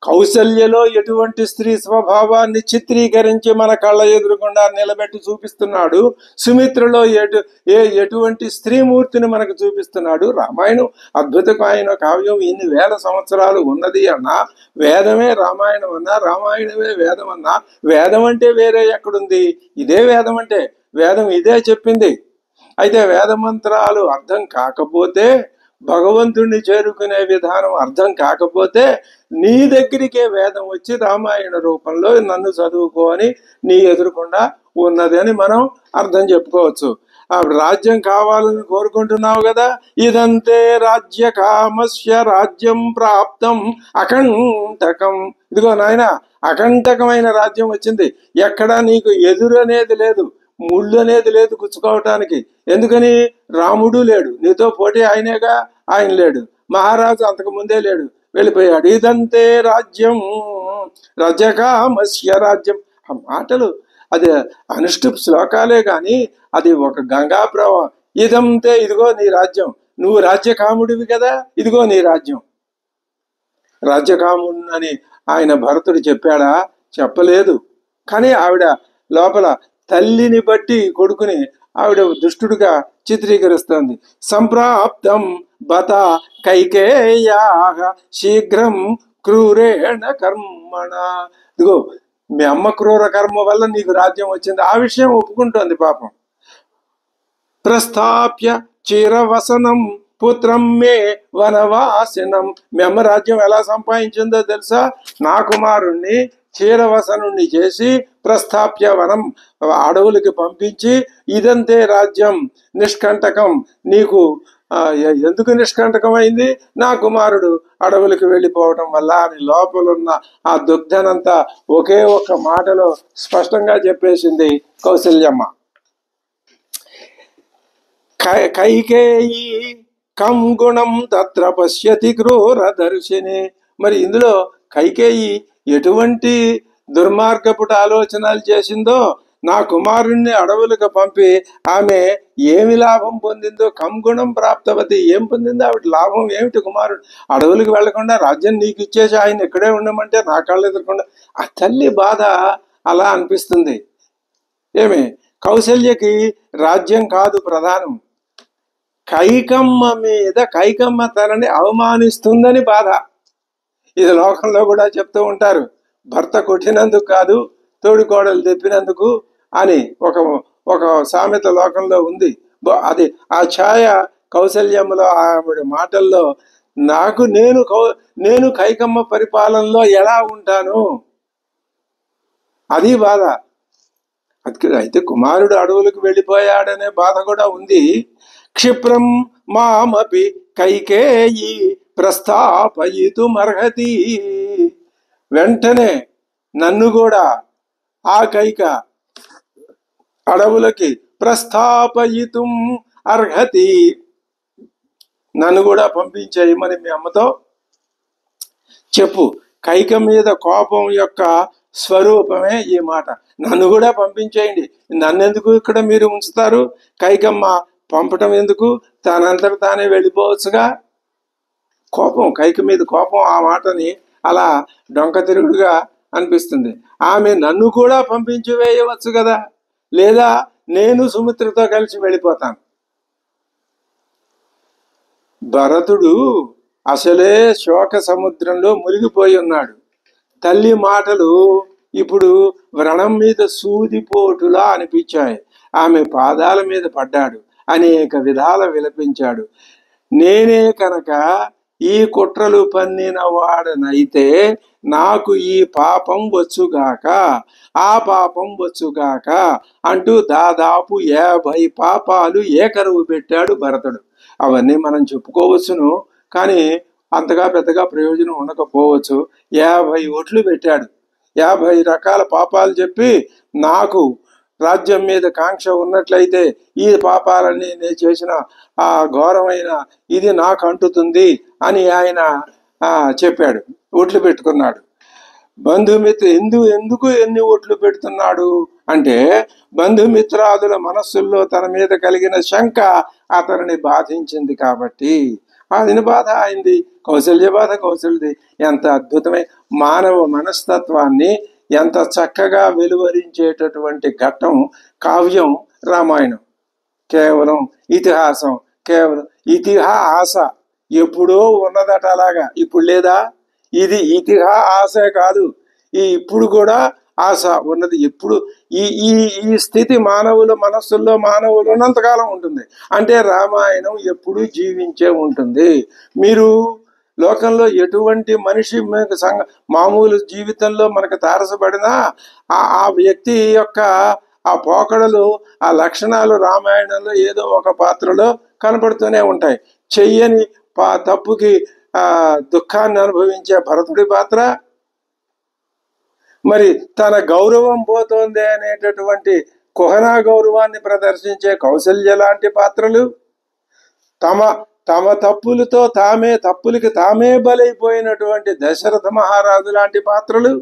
Speaker 1: కౌసల్యలో ఎటువంటి స్త్రీ స్వభావాన్ని చిత్రీకరించి మన కళ్ళ ఎదురుకుండా నిలబెట్టి చూపిస్తున్నాడు, సుమిత్రలో ఎటువంటి స్త్రీమూర్తిని మనకు చూపిస్తున్నాడు. రామాయణం అద్భుతమైన కావ్యం. ఇన్ని వేల సంవత్సరాలు ఉన్నది అన్నా, వేదమే రామాయణం అన్నా, రామాయణమే వేదం అన్నా, వేదం అంటే వేరే ఎక్కడుంది? ఇదే వేదం అంటే. వేదం ఇదే చెప్పింది. అయితే వేదమంత్రాలు అర్థం కాకపోతే, భగవంతుణ్ణి చేరుకునే విధానం అర్థం కాకపోతే, నీ దగ్గరికే వేదం వచ్చి రామాయణ రూపంలో నన్ను చదువుకో అని నీ ఎదురుకుండా ఉన్నది అని మనం అర్థం చెప్పుకోవచ్చు. ఆ రాజ్యం కావాలని కోరుకుంటున్నావు కదా, ఇదంతే రాజ్య కామస్య రాజ్యం ప్రాప్తం అకంటకం. ఇదిగో నాయన, అకంటకమైన రాజ్యం వచ్చింది. ఎక్కడా నీకు ఎదురు అనేది లేదు, ముళ్ళు అనేది లేదు గుచ్చుకోవటానికి. ఎందుకని? రాముడు లేడు, నీతో పోటీ ఆయనేగా, ఆయన లేడు. మహారాజు అంతకు ముందే లేడు, వెళ్ళిపోయాడు. ఇదంతే రాజ్యం రజకామస్య రాజ్యం. ఆ మాటలు అది అనుష్ఠుప్ శ్లోకాలే గాని అది ఒక గంగా ప్రవాహం. ఇదంతే, ఇదిగో నీ రాజ్యం, నువ్వు రాజ్యకాముడివి కదా, ఇదిగో నీ రాజ్యం. రాజ్యకాముడిని ఆయన భరతుడు చెప్పాడా? చెప్పలేదు. కానీ ఆవిడ లోపల తల్లిని బట్టి కొడుకుని ఆవిడ దుష్టుడిగా చిత్రీకరిస్తుంది. సంప్రాప్తం బత కైకేయా శీఘ్రం క్రూరేణ కర్మణ. ఇదిగో మీ అమ్మ క్రూర కర్మ వల్ల నీకు రాజ్యం వచ్చింది, ఆ విషయం ఒప్పుకుంటోంది పాపం. ప్రస్థాప్య చిరవసనం పుత్రం మే వనవాసినం. మీ అమ్మ రాజ్యం ఎలా సంపాదించిందో తెలుసా? నా కుమారుణ్ణి క్షీరవసనుణ్ణి చేసి ప్రస్థాప్య వనం, అడవులకి పంపించి, ఇదంతే రాజ్యం నిష్కంటకం. నీకు ఎందుకు నిష్కంటకమైంది? నా కుమారుడు అడవులకు వెళ్ళిపోవటం వల్ల అని లోపలున్న ఆ దుగ్ధనంతా ఒకే ఒక్క మాటలో స్పష్టంగా చెప్పేసింది కౌసల్యమ్మ. కైకేయి కం గుణం తత్ర పశ్యతి క్రూర దర్శిని. మరి ఇందులో కైకేయి ఎటువంటి దుర్మార్గపుట ఆలోచనలు చేసిందో, నా కుమారుణ్ణి అడవులకు పంపి ఆమె ఏమి లాభం పొందిందో. కం గుణం ప్రాప్తవతి, ఏం పొందిందో ఆవిడ లాభం ఏమిటి? కుమారుడు అడవులకు వెళ్లకుండా రాజ్యం నీకు ఇచ్చేసి ఆయన ఇక్కడే ఉండమంటే నా కళ్ళు ఎదురకుండా. ఆ తల్లి బాధ అలా అనిపిస్తుంది. ఏమి, కౌసల్యకి రాజ్యం కాదు ప్రధానం, కైకమ్మ మీద కైకమ్మ తనని అవమానిస్తుందని బాధ. ఇది లోకంలో కూడా చెప్తూ ఉంటారు, భర్త కొట్టినందుకు కాదు తోడికోడలు తెప్పినందుకు అని ఒక సామెత లోకంలో ఉంది. అది ఆ ఛాయ కౌసల్యములో ఆవిడ మాటల్లో నేను కైకమ్మ పరిపాలనలో ఎలా ఉంటాను, అది బాధ. అయితే కుమారుడు అడవులకు వెళ్ళిపోయాడనే బాధ కూడా ఉంది. క్షిప్రం మామపి కైకేయి ప్రస్థాపయితుమర్హతి. వెంటనే నన్ను కూడా ఆ కైక అడవులకి ప్రస్థాపయితుం అర్హతి, నన్ను కూడా పంపించేయమని మీ అమ్మతో చెప్పు. కైక మీద కోపం యొక్క స్వరూపమే ఈ మాట. నన్ను కూడా పంపించేయండి, నన్నెందుకు ఇక్కడ మీరు ఉంచుతారు? కైకమ్మ పంపటం ఎందుకు? తనంతట తానే వెళ్ళిపోవచ్చుగా. కోపం, కైక మీద కోపం ఆ మాటని అలా డొంక తిరుగుడుగా అనిపిస్తుంది. ఆమె నన్ను కూడా పంపించి వేయవచ్చు కదా, లేదా నేను సుమిత్రతో కలిసి వెళ్ళిపోతాను. భరతుడు అసలే శోక సముద్రంలో మునిగిపోయి ఉన్నాడు. తల్లి మాటలు ఇప్పుడు వ్రణం మీద సూదిపోటులా అనిపించాయి. ఆమె పాదాల మీద పడ్డాడు, అనేక విధాల విలపించాడు. నేనే కనుక ఈ కుట్రలు పన్నిన వాడనైతే నాకు ఈ పాపం వచ్చుగాక, ఆ పాపం వచ్చుగాక అంటూ దాదాపు 50 పాపాలు ఏకరువు పెట్టాడు భరతుడు. అవన్నీ మనం చెప్పుకోవచ్చును, కానీ అంతగా పెద్దగా ప్రయోజనం ఉండకపోవచ్చు. 50 ఒట్లు పెట్టాడు, 50 రకాల పాపాలు చెప్పి, నాకు రాజ్యం మీద కాంక్ష ఉన్నట్లయితే ఈ పాపాలన్నీ నేను చేసిన ఆ ఘోరమైన ఇది నాకు అంటుతుంది అని ఆయన చెప్పాడు. ఒట్లు పెట్టుకున్నాడు. బంధుమిత్ర ఎందుకు ఎన్ని ఓట్లు పెడుతున్నాడు అంటే, బంధుమిత్రాదుల మనస్సుల్లో తన మీద కలిగిన శంక అతనిని బాధించింది కాబట్టి. ఆయన బాధ అయింది, కౌసల్య బాధ కౌసల్యది. ఎంత అద్భుతమైన మానవ మనస్తత్వాన్ని ఎంత చక్కగా వెలువరించేటటువంటి ఘట్టం కావ్యం రామాయణం. కేవలం ఇతిహాసం, కేవలం ఇతిహాస ఎప్పుడో ఉన్నదట, అలాగా ఇప్పుడు లేదా? ఇది ఇతిహాసే కాదు, ఇప్పుడు కూడా ఆశ ఉన్నది. ఎప్పుడు ఈ స్థితి మానవుల మనస్సుల్లో మానవులు ఉన్నంతకాలం ఉంటుంది. అంటే రామాయణం ఎప్పుడు జీవించే ఉంటుంది. మీరు లోకంలో ఎటువంటి మనిషి మామూలు జీవితంలో మనకు తారసపడినా ఆ వ్యక్తి యొక్క ఆ పోకడలు, ఆ లక్షణాలు రామాయణంలో ఏదో ఒక పాత్రలో కనపడుతూనే ఉంటాయి. చెయ్యని తప్పుకి దుఃఖాన్ని అనుభవించే భరతుడి పాత్ర, మరి తన గౌరవం పోతోంది అనేటటువంటి కుహనా గౌరవాన్ని ప్రదర్శించే కౌసల్య లాంటి పాత్రలు, తమ తమ తప్పులతో తప్పులకి తామే బలైపోయినటువంటి దశరథ మహారాజు లాంటి పాత్రలు,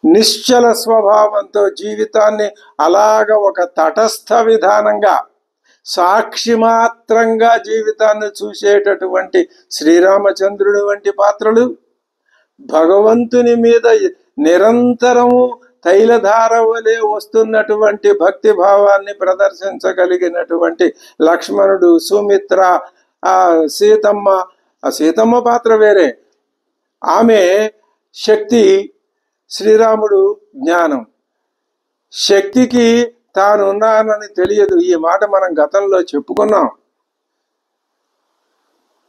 Speaker 1: నిశ్చల స్వభావంతో జీవితాన్ని అలాగ ఒక తటస్థ విధానంగా సాక్షి మాత్రంగా జీవితాన్ని చూసేటటువంటి శ్రీరామచంద్రుడి వంటి పాత్రలు, భగవంతుని మీద నిరంతరము తైలధార వలె వస్తున్నటువంటి భక్తి భావాన్ని ప్రదర్శించగలిగినటువంటి లక్ష్మణుడు, సుమిత్ర, సీతమ్మ. ఆ సీతమ్మ పాత్ర వేరే, ఆమె శక్తి, శ్రీరాముడు జ్ఞానం. శక్తికి తానున్నానని తెలియదు. ఈ మాట మనం గతంలో చెప్పుకున్నాం.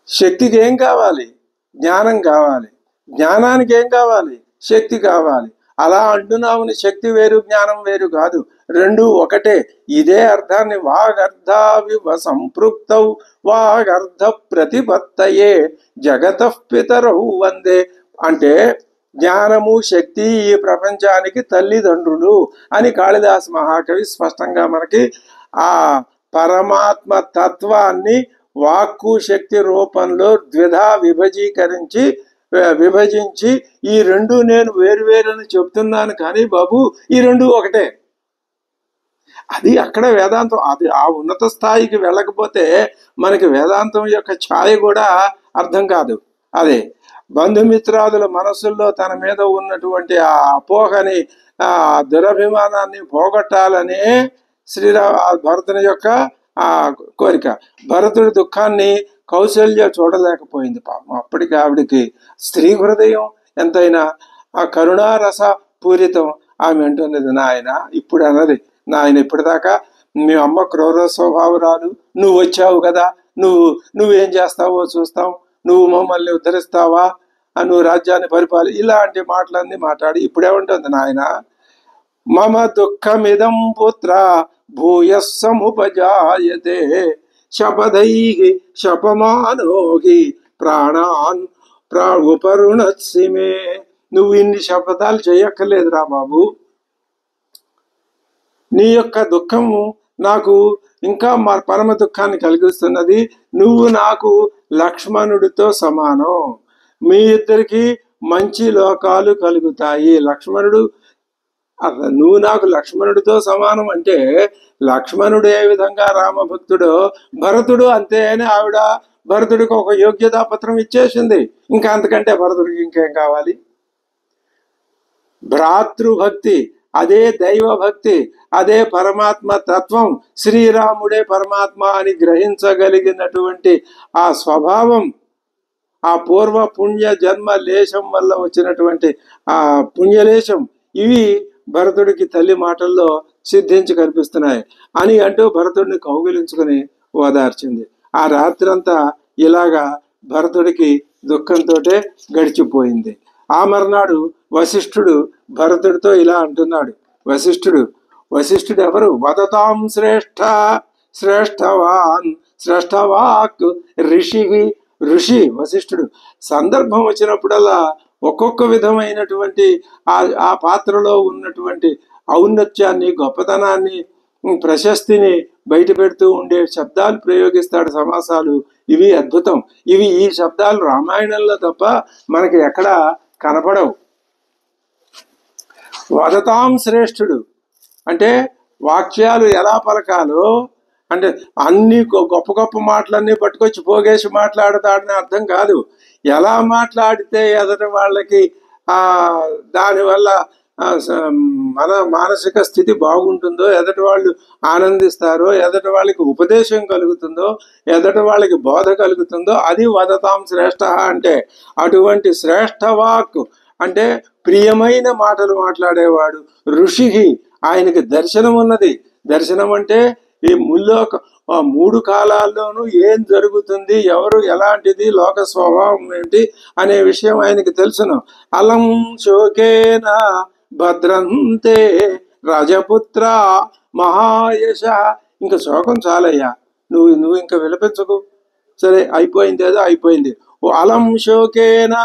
Speaker 1: శక్తికి ఏం కావాలి? జ్ఞానం కావాలి. జ్ఞానానికి ఏం కావాలి? శక్తి కావాలి. అలా అంటున్నామని శక్తి వేరు జ్ఞానం వేరు కాదు, రెండు ఒకటే. ఇదే అర్థాన్ని వాగర్ధావివ సంపృక్తౌ వాగర్ధ ప్రతిపత్తయే జగతః పితరౌ వందే. అంటే జ్ఞానము శక్తి ఈ ప్రపంచానికి తల్లిదండ్రులు అని కాళిదాస్ మహాకవి స్పష్టంగా మనకి ఆ పరమాత్మ తత్వాన్ని వాక్కు శక్తి రూపంలో ద్విధా విభజించి ఈ రెండు నేను వేరువేరని చెప్తున్నాను, కానీ బాబు ఈ రెండు ఒకటే. అది అక్కడ వేదాంతం. అది ఆ ఉన్నత స్థాయికి వెళ్ళకపోతే మనకి వేదాంతం యొక్క ఛాయ కూడా అర్థం కాదు. అదే బంధుమిత్రాదుల మనసుల్లో తన మీద ఉన్నటువంటి ఆ అపోహని, ఆ దురభిమానాన్ని పోగొట్టాలనే భరతుని యొక్క ఆ కోరిక. భరతుడి దుఃఖాన్ని కౌశల్య చూడలేకపోయింది పాపం. అప్పటికి ఆవిడికి స్త్రీ హృదయం ఎంతైనా ఆ కరుణారస పూరితం. ఆమె అంటున్నది, నాయన ఇప్పుడు అన్నది, నాయన ఇప్పటిదాకా మీ అమ్మ క్రూర స్వభావరాలు, నువ్వు వచ్చావు కదా, నువ్వేం చేస్తావో చూస్తాం, నువ్వు మమ్మల్ని ఉద్ధరిస్తావా, నువ్వు రాజ్యాన్ని ఇలాంటి మాటలన్నీ మాట్లాడి ఇప్పుడేమంటుంది, నాయన మమ దుఃఖమిదం పుత్ర భూయస్సముపజాయతే శపథైః శపమానోహి ప్రాణాన్ ఉపరుణత్సిమే. నువ్వు ఇన్ని శపథాలు చేయక్కర్లేదురా బాబు. నీ యొక్క దుఃఖము నాకు ఇంకా పరమ దుఃఖాన్ని కలిగిస్తున్నది. నువ్వు నాకు లక్ష్మణుడితో సమానం. మీ ఇద్దరికి మంచి లోకాలు కలుగుతాయి. నువ్వు నాకు లక్ష్మణుడితో సమానం అంటే లక్ష్మణుడు ఏ విధంగా రామభక్తుడో భరతుడు అంతే అని ఆవిడ భరతుడికి ఒక యోగ్యతా పత్రం ఇచ్చేసింది. ఇంకా అంతకంటే భరతుడికి ఇంకేం కావాలి? భ్రాతృభక్తి, అదే దైవ భక్తి, అదే పరమాత్మ తత్వం, శ్రీరాముడే పరమాత్మ అని గ్రహించగలిగినటువంటి ఆ స్వభావం, ఆ పూర్వ పుణ్య జన్మ లేశం వల్ల వచ్చినటువంటి ఆ పుణ్యలేశం, ఇవి భరతుడికి తల్లి మాటల్లో సిద్ధించి కనిపిస్తున్నాయి అని అంటూ భరతుడిని కౌగిలించుకుని ఓదార్చింది. ఆ రాత్రంతా ఇలాగా భరతుడికి దుఃఖంతో గడిచిపోయింది. ఆ మర్నాడు వశిష్ఠుడు భరతుడితో ఇలా అంటున్నాడు. వశిష్ఠుడు ఎవరు? వదతాం శ్రేష్ఠవాక్ ఋషి వశిష్ఠుడు. సందర్భం వచ్చినప్పుడల్లా ఒక్కొక్క విధమైనటువంటి ఆ పాత్రలో ఉన్నటువంటి ఔన్నత్యాన్ని, గొప్పతనాన్ని, ప్రశస్తిని బయట పెడుతూ ఉండే శబ్దాలు ప్రయోగిస్తాడు, సమాసాలు. ఇవి అద్భుతం. ఈ శబ్దాలు రామాయణంలో తప్ప మనకి ఎక్కడ కనపడవు. వదతాం శ్రేష్ఠుడు అంటే వాక్యాలు ఎలా పలకాలో, అంటే అన్ని గొప్ప గొప్ప మాటలన్నీ పట్టుకొచ్చి పోగేసి మాట్లాడతాడని అర్థం కాదు. ఎలా మాట్లాడితే ఎదటి వాళ్ళకి దానివల్ల మన మానసిక స్థితి బాగుంటుందో, ఎదటి వాళ్ళు ఆనందిస్తారో, ఎదటి వాళ్ళకి ఉపదేశం కలుగుతుందో, ఎదటి వాళ్ళకి బోధ కలుగుతుందో, అది వదతాం శ్రేష్ఠ అంటే. అటువంటి శ్రేష్ఠ వాక్ అంటే ప్రియమైన మాటలు మాట్లాడేవాడు ఋషికి. ఆయనకి దర్శనం ఉన్నది. దర్శనం అంటే ఈ మూడు కాలాల్లోనూ ఏం జరుగుతుంది, ఎవరు ఎలాంటిది, లోక స్వభావం ఏంటి అనే విషయం ఆయనకి తెలుసును. అలం శోకేన భద్రంతే రాజపుత్ర మహాయశ. ఇంకా శోకం చాలయ్యా, నువ్వు ఇంకా విలపించకు. సరే, అయిపోయింది ఏదో అయిపోయింది. ఓ అలం శోకేన,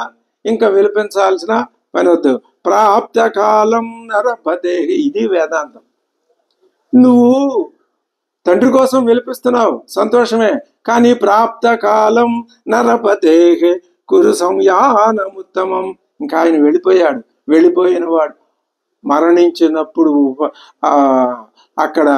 Speaker 1: ఇంకా విలపించాల్సిన పని వద్దు. ప్రాప్త కాలం నరపతే. ఇది వేదాంతం. నువ్వు తండ్రి కోసం విలపిస్తున్నావు, సంతోషమే. కానీ ప్రాప్త కాలం నరపతే కురు సంయానముత్తమం. ఇంకా ఆయన వెళ్ళిపోయాడు. వెళ్ళిపోయిన వాడు మరణించినప్పుడు అక్కడ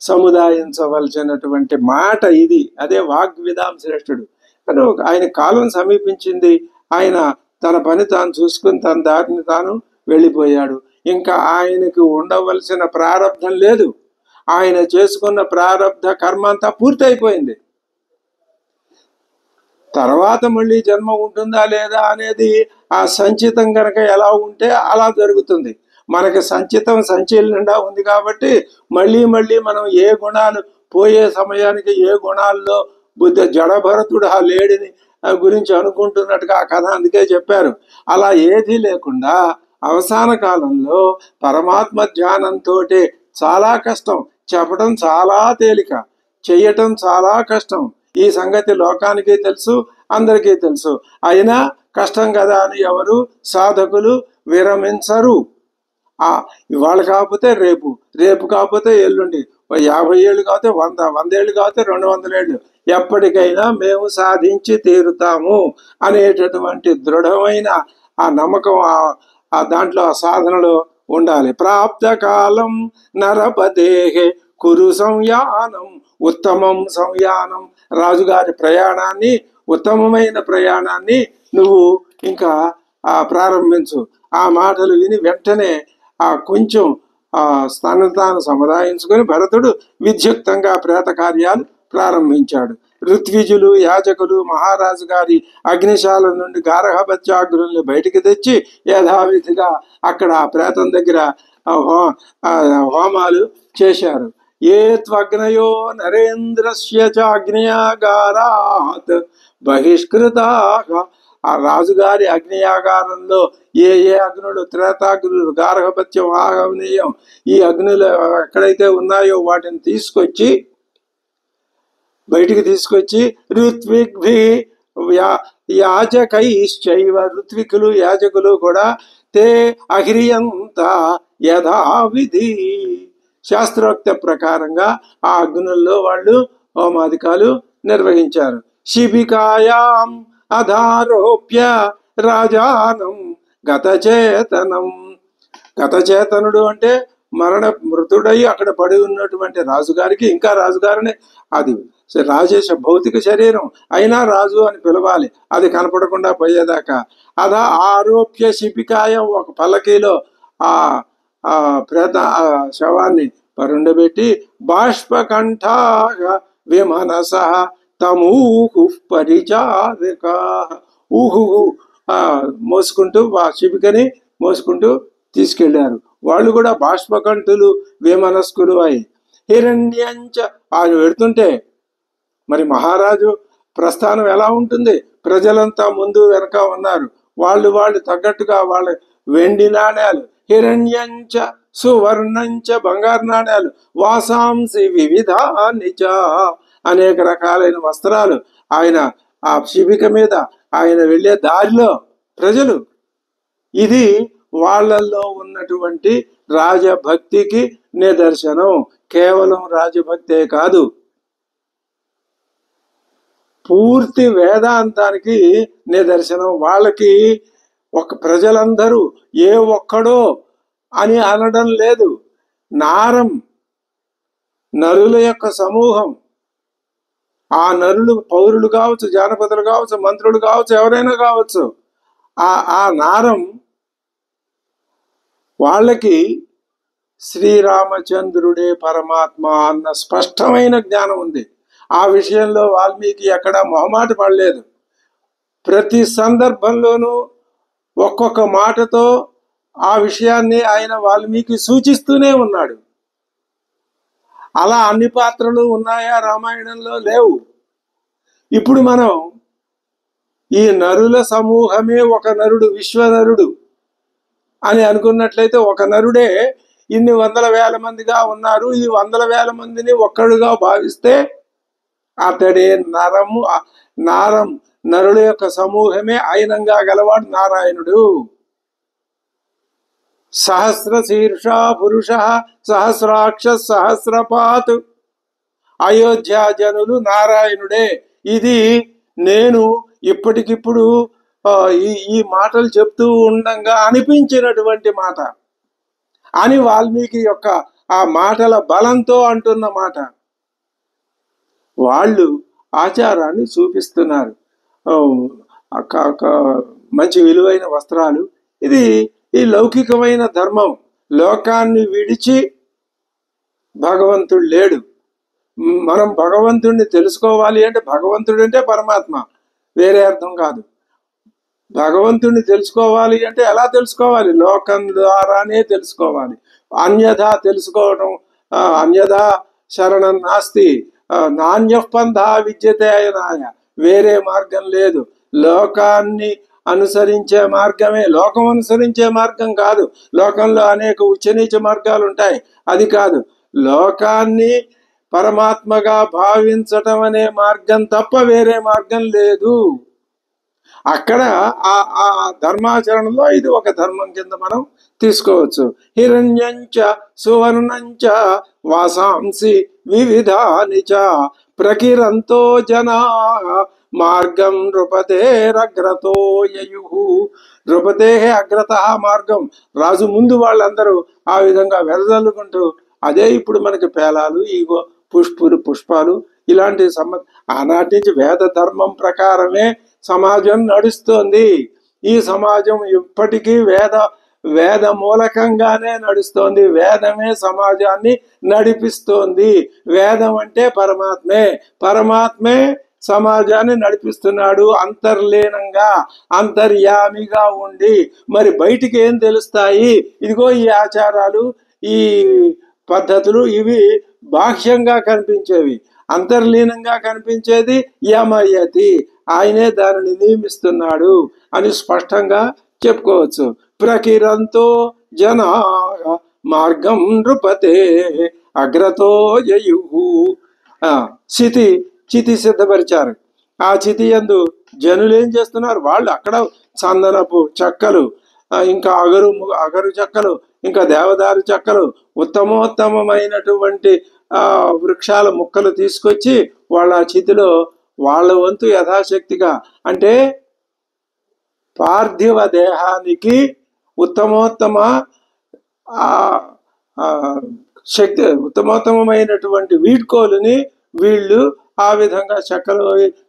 Speaker 1: సముదాయించవలసినటువంటి మాట ఇది. అదే వాగ్విదాం శ్రేష్ఠుడు. కానీ ఆయన కాలం సమీపించింది. ఆయన తన పని తాను చూసుకుని తన దారిని తాను వెళ్ళిపోయాడు. ఇంకా ఆయనకి ఉండవలసిన ప్రారంధం లేదు. ఆయన చేసుకున్న ప్రారంధ కర్మ అంతా పూర్తయిపోయింది. తర్వాత మళ్ళీ జన్మ ఉంటుందా లేదా అనేది ఆ సంచితం కనుక ఎలా ఉంటే అలా జరుగుతుంది. మనకి సంచితం సంచయల నిండా ఉంది కాబట్టి మళ్ళీ మనం ఏ గుణాలు పోయే సమయానికి ఏ గుణాల్లో జడభరతుడు ఆ లేడిని గురించి అనుకుంటున్నట్టుగా ఆ కథ అందుకే చెప్పారు. అలా ఏదీ లేకుండా అవసాన కాలంలో పరమాత్మ ధ్యానంతో చాలా కష్టం. చెప్పడం చాలా తేలిక, చెయ్యటం చాలా కష్టం. ఈ సంగతి లోకానికి తెలుసు, అందరికీ తెలుసు. అయినా కష్టం కదా అని ఎవరు సాధకులు విరమించరు. ఇవాళ కాకపోతే రేపు, రేపు కాకపోతే ఎల్లుండి, 50 ఏళ్ళు కాకపోతే 100 ఏళ్ళు కాకపోతే 200 ఏళ్ళు, ఎప్పటికైనా మేము సాధించి తీరుతాము అనేటటువంటి దృఢమైన ఆ నమ్మకం ఆ దాంట్లో ఆ సాధనలో ఉండాలి. ప్రాప్త కాలం నరపదేహే కురు సంయానం ఉత్తమం సంయానం. రాజుగారి ప్రయాణాన్ని, ఉత్తమమైన ప్రయాణాన్ని నువ్వు ఇంకా ప్రారంభించు. ఆ మాటలు విని వెంటనే కొంచెం స్థానం తాను సముదాయించుకొని భరతుడు విద్యుక్తంగా ప్రేత కార్యాలు ప్రారంభించాడు. ఋత్విజులు, యాజకులు మహారాజు గారి అగ్నిశాల నుండి గార్హపత్యాగ్నుల్ని బయటికి తెచ్చి యథావిధిగా అక్కడ ఆ ప్రేతం దగ్గర హోమాలు చేశారు. ఏ త్వగ్నయో నరేంద్రస్య చాగ్నియాగారాత్ బహిష్కృతా. ఆ రాజుగారి అగ్నియాగారంలో ఏ అగ్నులు, త్రేతాగ్నులు, గార్హపత్యం, ఆగ్నేయం, ఈ అగ్నులు ఎక్కడైతే ఉన్నాయో వాటిని బయటికి తీసుకొచ్చి ఋత్విగ్భి యాజకైశ్చైవ, ఋత్వికులు యాజకులు కూడా తే అహ్రియంత యథావిధి, శాస్త్రోక్త ప్రకారంగా ఆ అగ్నుల్లో వాళ్ళు హోమాధికాలు నిర్వహించారు. శిబికాయాం అధారోప్య రాజానం గతచేతనం. గతచేతనుడు అంటే మృతుడై అక్కడ పడి ఉన్నటువంటి రాజుగారికి, ఇంకా రాజుగారిని, అది రాజేశ భౌతిక శరీరం అయినా రాజు అని పిలవాలి, అది కనపడకుండా పోయేదాకా. అదా ఆరోప్య శిబికాయం, ఒక పల్లకీలో ఆ ప్రేత శవాన్ని పరుండబెట్టి బాష్పకంఠా విమనస తమూహు పరిచారక, ఊహు మోసుకుంటూ ఆ శిబికని మోసుకుంటూ తీసుకెళ్లారు. వాళ్ళు కూడా బాష్పకంఠులు, విమనస్కులు అయి. హిరణ్యంచ, ఆయన పెడుతుంటే మరి మహారాజు ప్రస్థానం ఎలా ఉంటుంది? ప్రజలంతా ముందు వెనక ఉన్నారు. వాళ్ళు తగ్గట్టుగా వాళ్ళ వెండి నాణ్యాలు, హిరణ్యంచ సువర్ణంచ, బంగారు నాణ్యాలు, వాసాంసి వివిధానిచ, అనేక రకాలైన వస్త్రాలు ఆయన ఆ శిబిక మీద ఆయన వెళ్ళే దారిలో ప్రజలు. ఇది వాళ్ళల్లో ఉన్నటువంటి రాజభక్తికి నిదర్శనం. కేవలం రాజభక్తే కాదు, పూర్తి వేదాంతానికి నిదర్శనం. వాళ్ళకి ప్రజలందరూ ఏ ఒక్కడో అని అనడం లేదు. నారం, నరుల యొక్క సమూహం. ఆ నరులు పౌరులు కావచ్చు, జానపదులు కావచ్చు, మంత్రులు కావచ్చు, ఎవరైనా కావచ్చు. ఆ నారం వాళ్ళకి శ్రీరామచంద్రుడే పరమాత్మ అన్న స్పష్టమైన జ్ఞానం ఉంది. ఆ విషయంలో వాల్మీకి ఎక్కడా మొహమాట పడలేదు. ప్రతి సందర్భంలోనూ ఒక్కొక్క మాటతో ఆ విషయాన్ని ఆయన వాల్మీకి సూచిస్తూనే ఉన్నాడు. అలా అన్ని పాత్రలు ఉన్నాయా రామాయణంలో? లేవు. ఇప్పుడు మనం ఈ నరుల సమూహమే ఒక నరుడు, విశ్వనరుడు అని అనుకున్నట్లయితే ఒక నరుడే ఇన్ని వందల వేల మందిగా ఉన్నారు. ఈ వందల వేల మందిని ఒక్కడుగా భావిస్తే అతడే నరుల యొక్క సమూహమే అయినంగా గలవాడు నారాయణుడు. సహస్ర శీర్ష పురుష సహస్రాక్ష సహస్రపాత్. అయోధ్య జనులు నారాయణుడే. ఇది నేను ఇప్పటికిప్పుడు ఈ మాటలు చెప్తూ ఉండంగా అనిపించినటువంటి మాట అని వాల్మీకి యొక్క ఆ మాటల బలంతో అంటున్న మాట. వాళ్ళు ఆచారాన్ని చూపిస్తున్నారు. మంచి విలువైన వస్త్రాలు, ఇది ఈ లౌకికమైన ధర్మం. లోకాన్ని విడిచి భగవంతుడు లేడు. మనం భగవంతుడిని తెలుసుకోవాలి అంటే, భగవంతుడు అంటే పరమాత్మ, వేరే అర్థం కాదు. భగవంతుడిని తెలుసుకోవాలి అంటే ఎలా తెలుసుకోవాలి? లోకం ద్వారానే తెలుసుకోవాలి. అన్యథా తెలుసుకోవడం, అన్యథా శరణం నాస్తి నాణ్యపంథా విద్యతే అయినాయ. వేరే మార్గం లేదు. లోకాన్ని అనుసరించే మార్గమే. లోకం అనుసరించే మార్గం కాదు. లోకంలో అనేక ఉచ్చనీచ మార్గాలు ఉంటాయి, అది కాదు. లోకాన్ని పరమాత్మగా భావించటం అనే మార్గం తప్ప వేరే మార్గం లేదు. అక్కడ ఆ ధర్మాచరణలో ఇది ఒక ధర్మం కింద మనం తీసుకోవచ్చు. హిరణ్యంచ సువర్ణంచ వాసాంసి వివిధాని చ ప్రకిరంతో జనా మార్గం నృపతేరగ్రతో యయు. నృపతే అగ్రత మార్గం. రాజు ముందు వాళ్ళందరూ ఆ విధంగా వెదజల్లుకుంటూ, అదే ఇప్పుడు మనకి పేలాలు, ఈగో పుష్పాలు ఇలాంటి ఆనాటి నుంచి వేద ధర్మం ప్రకారమే సమాజం నడుస్తోంది. ఈ సమాజం ఇప్పటికీ వేద మూలకంగానే నడుస్తోంది. వేదమే సమాజాన్ని నడిపిస్తోంది. వేదం అంటే పరమాత్మే, పరమాత్మే సమాజాన్ని నడిపిస్తున్నాడు అంతర్లీనంగా, అంతర్యామిగా ఉండి. మరి బయటికి ఏం తెలుస్తాయి? ఇదిగో ఈ ఆచారాలు, ఈ పద్ధతులు, ఇవి బాహ్యంగా కనిపించేవి. అంతర్లీనంగా కనిపించేది యమయతి, ఆయనే దానిని నియమిస్తున్నాడు అని స్పష్టంగా చెప్పుకోవచ్చు. ప్రకిరంతో జనా మార్గం నృపతే అగ్రతో యయు. చితి సిద్ధపరిచారు. ఆ చితి యందు జనులు ఏం చేస్తున్నారు? వాళ్ళు అక్కడ చందనపు చెక్కలు, ఇంకా అగరు చెక్కలు, ఇంకా దేవదారు చెక్కలు, ఉత్తమోత్తమైనటువంటి వృక్షాల ముక్కలు తీసుకొచ్చి వాళ్ళ చితిలో వాళ్ళ వంతు యథాశక్తిగా, అంటే పార్థివ దేహానికి ఉత్తమోత్తమ శక్తి, ఉత్తమోత్తమైనటువంటి వీడ్కోలుని వీళ్ళు ఆ విధంగా చెక్కలు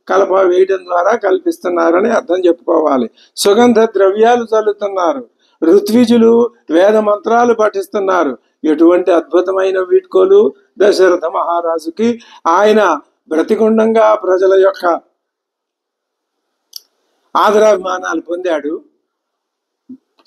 Speaker 1: కలప వేయడం ద్వారా కల్పిస్తున్నారని అర్థం చెప్పుకోవాలి. సుగంధ ద్రవ్యాలు చల్లుతున్నారు. ఋత్విజులు వేద మంత్రాలు పఠిస్తున్నారు. ఎటువంటి అద్భుతమైన వీడ్కోలు దశరథ మహారాజుకి! ఆయన బ్రతికుండంగా ప్రజల యొక్క ఆదరాభిమానాలు పొందాడు.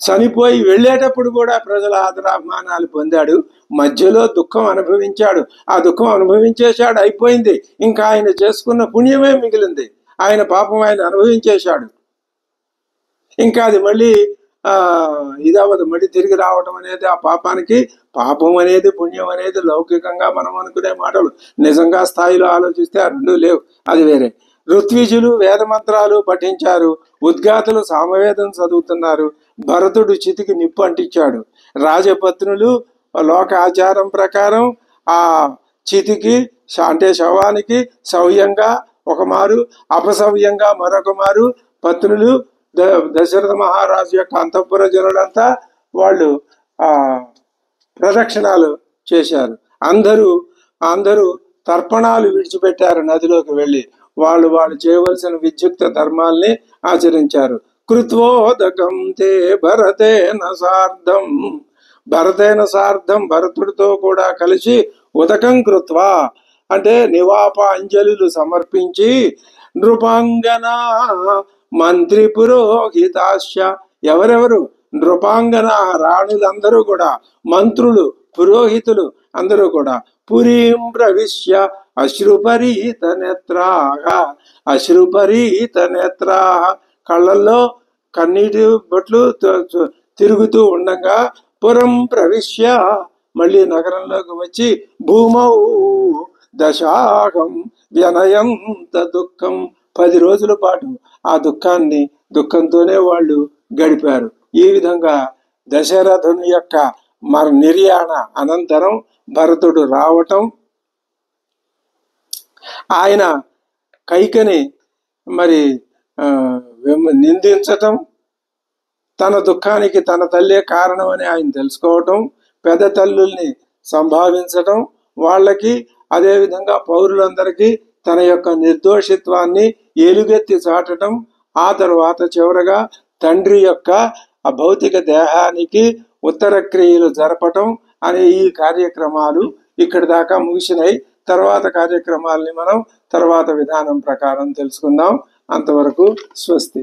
Speaker 1: చనిపోయి వెళ్ళేటప్పుడు కూడా ప్రజల ఆదరాభిమానాలు పొందాడు. మధ్యలో దుఃఖం అనుభవించాడు. ఆ దుఃఖం అనుభవించేశాడు, అయిపోయింది. ఇంకా ఆయన చేసుకున్న పుణ్యమే మిగిలింది. ఆయన పాపం ఆయన అనుభవించేశాడు. ఇంకా అది మళ్ళీ ఇదవదు. మళ్ళీ తిరిగి రావటం అనేది ఆ పాపానికి, పాపం అనేది పుణ్యం అనేది లౌకికంగా మనం అనుకునే మాటలు. నిజంగా స్థాయిలో ఆలోచిస్తే ఆ రెండు లేవు, అది వేరే. ఋత్విజులు వేద మంత్రాలు పఠించారు. ఉద్గాతులు సామవేదం చదువుతున్నారు. భరతుడు చితికి నిప్పు అంటించాడు. రాజపత్నులు లోక ఆచారం ప్రకారం ఆ చితికి, అంటే శవానికి సవ్యంగా ఒక మారు, అపసవ్యంగా మరొక మారు పత్నులు, దశరథ మహారాజు యొక్క అంతఃపుర జనులంతా వాళ్ళు ప్రదక్షిణాలు చేశారు. అందరూ తర్పణాలు విడిచిపెట్టారు నదిలోకి వెళ్ళి. వాళ్ళు చేయవలసిన విద్యుక్త ధర్మాల్ని ఆచరించారు. కృత్వోదకం తే భరతేన సార్ధం, భరతుడితో కూడా కలిసి ఉదకం కృత్వా, అంటే నివాప అంజలులు సమర్పించి, నృపాంగన మంత్రి పురోహితాశ్చ, ఎవరెవరు? నృపాంగన రాణులందరూ కూడా, మంత్రులు, పురోహితులు అందరూ కూడా పురీం ప్రవిశ్య అశ్రుపరీత నేత్రాహ, కళ్ళల్లో కన్నీటి బొట్లు తిరుగుతూ ఉండగా, పురం ప్రవిశ్య, మళ్ళీ నగరంలోకి వచ్చి భూమౌ దశాహం వ్యనయంత దుఃఖం 10 రోజుల పాటు ఆ దుఃఖంతోనే వాళ్ళు గడిపారు. ఈ విధంగా దశరథుని యొక్క నిర్యాణ అనంతరం భరతుడు రావటం, ఆయన కైకని మరి నిందించటం, తన దుఃఖానికి తన తల్లే కారణమని ఆయన తెలుసుకోవటం, పెద్ద తల్లుల్ని సంభావించటం, వాళ్ళకి అదేవిధంగా పౌరులందరికీ తన యొక్క నిర్దోషిత్వాన్ని ఎలుగెత్తి చాటటం, ఆ తర్వాత చివరగా తండ్రి యొక్క భౌతిక దేహానికి ఉత్తర క్రియలు జరపటం అనే ఈ కార్యక్రమాలు ఇక్కడి దాకా ముగిసినాయి. తర్వాత కార్యక్రమాలని మనం తర్వాత విధానం ప్రకారం తెలుసుకుందాం. అంతవరకు స్వస్తి.